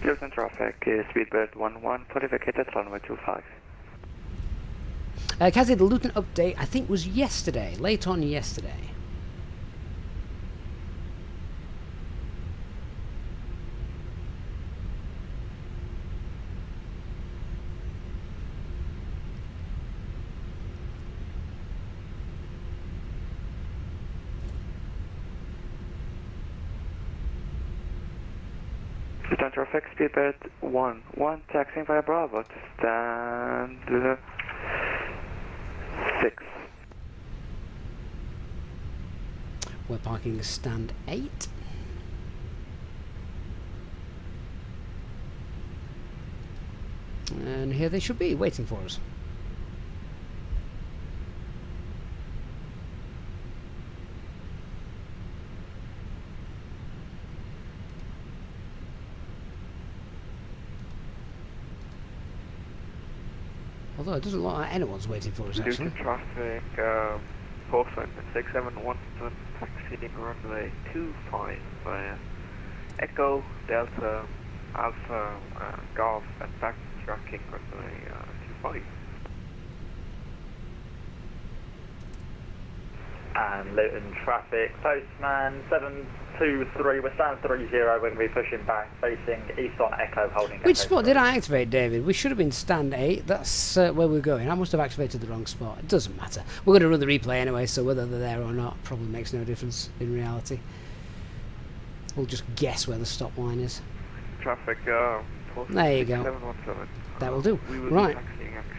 Luton traffic, speedbird 11, fully vacated, runway 25. Kazi, the Luton update, I think, was yesterday, late on yesterday. Luton traffic, speedbird 11, taxiing via Bravo to stand 6. We're parking stand 8. And here they should be, waiting for us. Although it doesn't look like anyone's waiting for us, actually. Luton traffic, Portsmouth 6717, taxiing runway 25 via Echo, Delta, Alpha, Golf, and back tracking runway 25. And Luton traffic, Postman 723, we're stand 30, we're going to be pushing back, facing east on Echo, holding. Which spot did I activate, David? We should have been stand 8, that's where we're going. I must have activated the wrong spot. It doesn't matter. We're going to run the replay anyway, so whether they're there or not probably makes no difference in reality. We'll just guess where the stop line is. Traffic, there you go. 717. That will do. We will Right. be taxiing actually.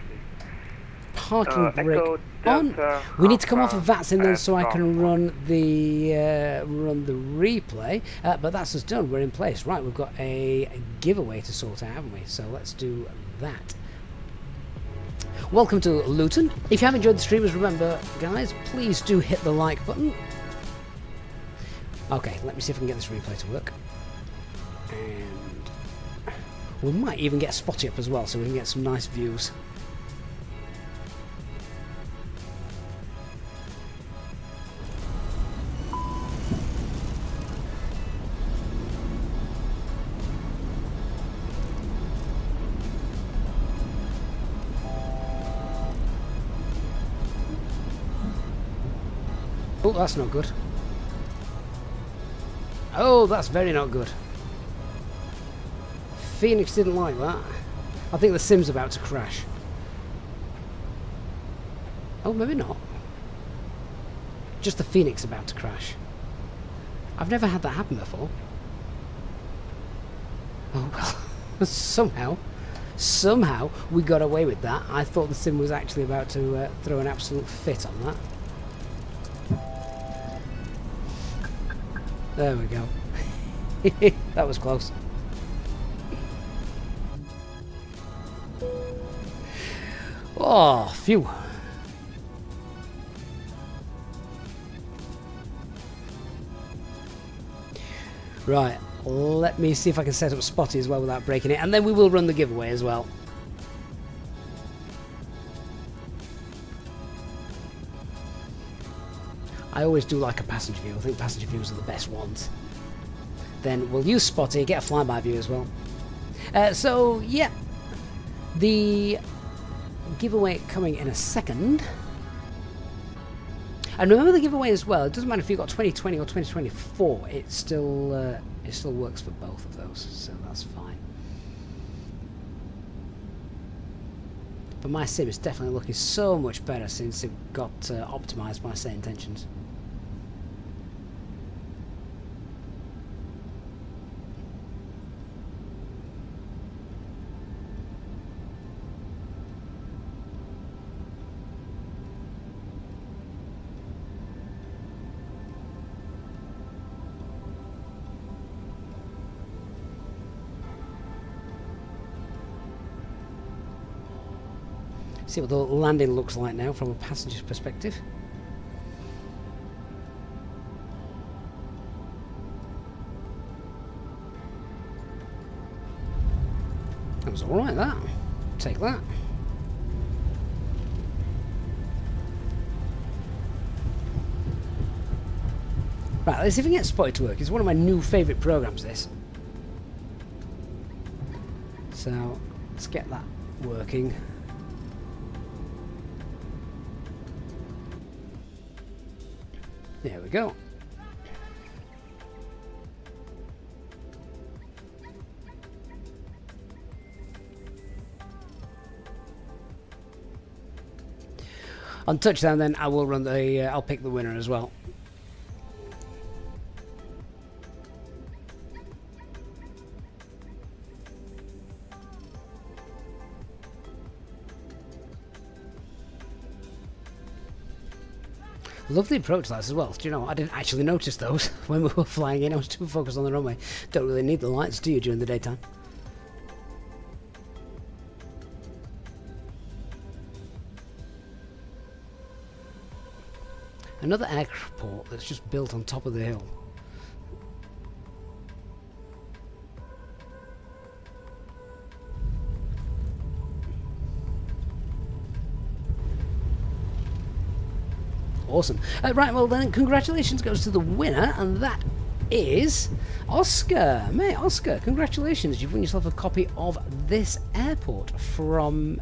Parking brake Echo, on. Delta, We need to come off of Alpha, VATSIM then, so I and can Golf. run the replay. But that's us done. We're in place. Right, we've got a giveaway to sort out, haven't we? So let's do that. Welcome to Luton. If you have enjoyed the streamers, remember, guys, please do hit the like button. Okay, let me see if I can get this replay to work. And we might even get Spotty up as well, so we can get some nice views. Oh, that's not good. Oh, that's very not good. Phoenix didn't like that. I think the sim's about to crash. Oh, maybe not. Just the Phoenix about to crash. I've never had that happen before. Oh, well. Somehow we got away with that. I thought the sim was actually about to throw an absolute fit on that. There we go. That was close. Oh, phew. Right, Let me see if I can set up Spotty as well without breaking it, and then we will run the giveaway as well. I always do like a passenger view. I think passenger views are the best ones. Then we'll use Spotty, get a flyby view as well. So, yeah. The giveaway coming in a second. And remember the giveaway as well. It doesn't matter if you've got 2020 or 2024. It still works for both of those. So that's fine. But my sim is definitely looking so much better since it got optimised by SayIntentions. See what the landing looks like now from a passenger's perspective. That was alright, that. Take that. Right, let's see if we can get Spotty to work. It's one of my new favourite programs, this. So, let's get that working. There we go. On touchdown, then I will run the. I'll pick the winner as well. Love the approach lights as well. Do you know, I didn't actually notice those when we were flying in. I was too focused on the runway. Don't really need the lights, do you, during the daytime? Another airport that's just built on top of the hill. Awesome. Right, well then, congratulations goes to the winner, and that is Oscar. Mate, Oscar, congratulations. You've won yourself a copy of this airport from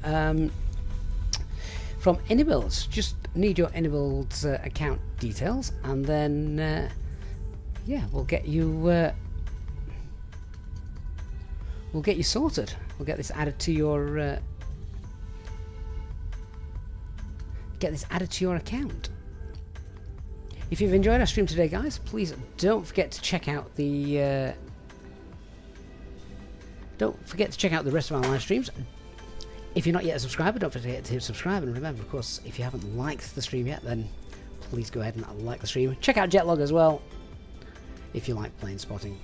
IniBuilds. Just need your IniBuilds account details, and then yeah, we'll get you sorted. We'll get this added to your account. If you've enjoyed our stream today, guys, please don't forget to check out the rest of our live streams. If you're not yet a subscriber, don't forget to subscribe, and remember, of course, if you haven't liked the stream yet, then please go ahead and like the stream. Check out Jetlog as well if you like plane spotting.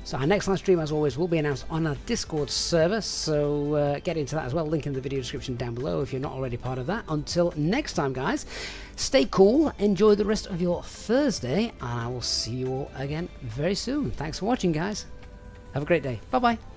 So our next live stream, as always, will be announced on our Discord server, so get into that as well. Link in the video description down below if you're not already part of that. Until next time, guys, stay cool, enjoy the rest of your Thursday, and I will see you all again very soon. Thanks for watching, guys. Have a great day. Bye-bye.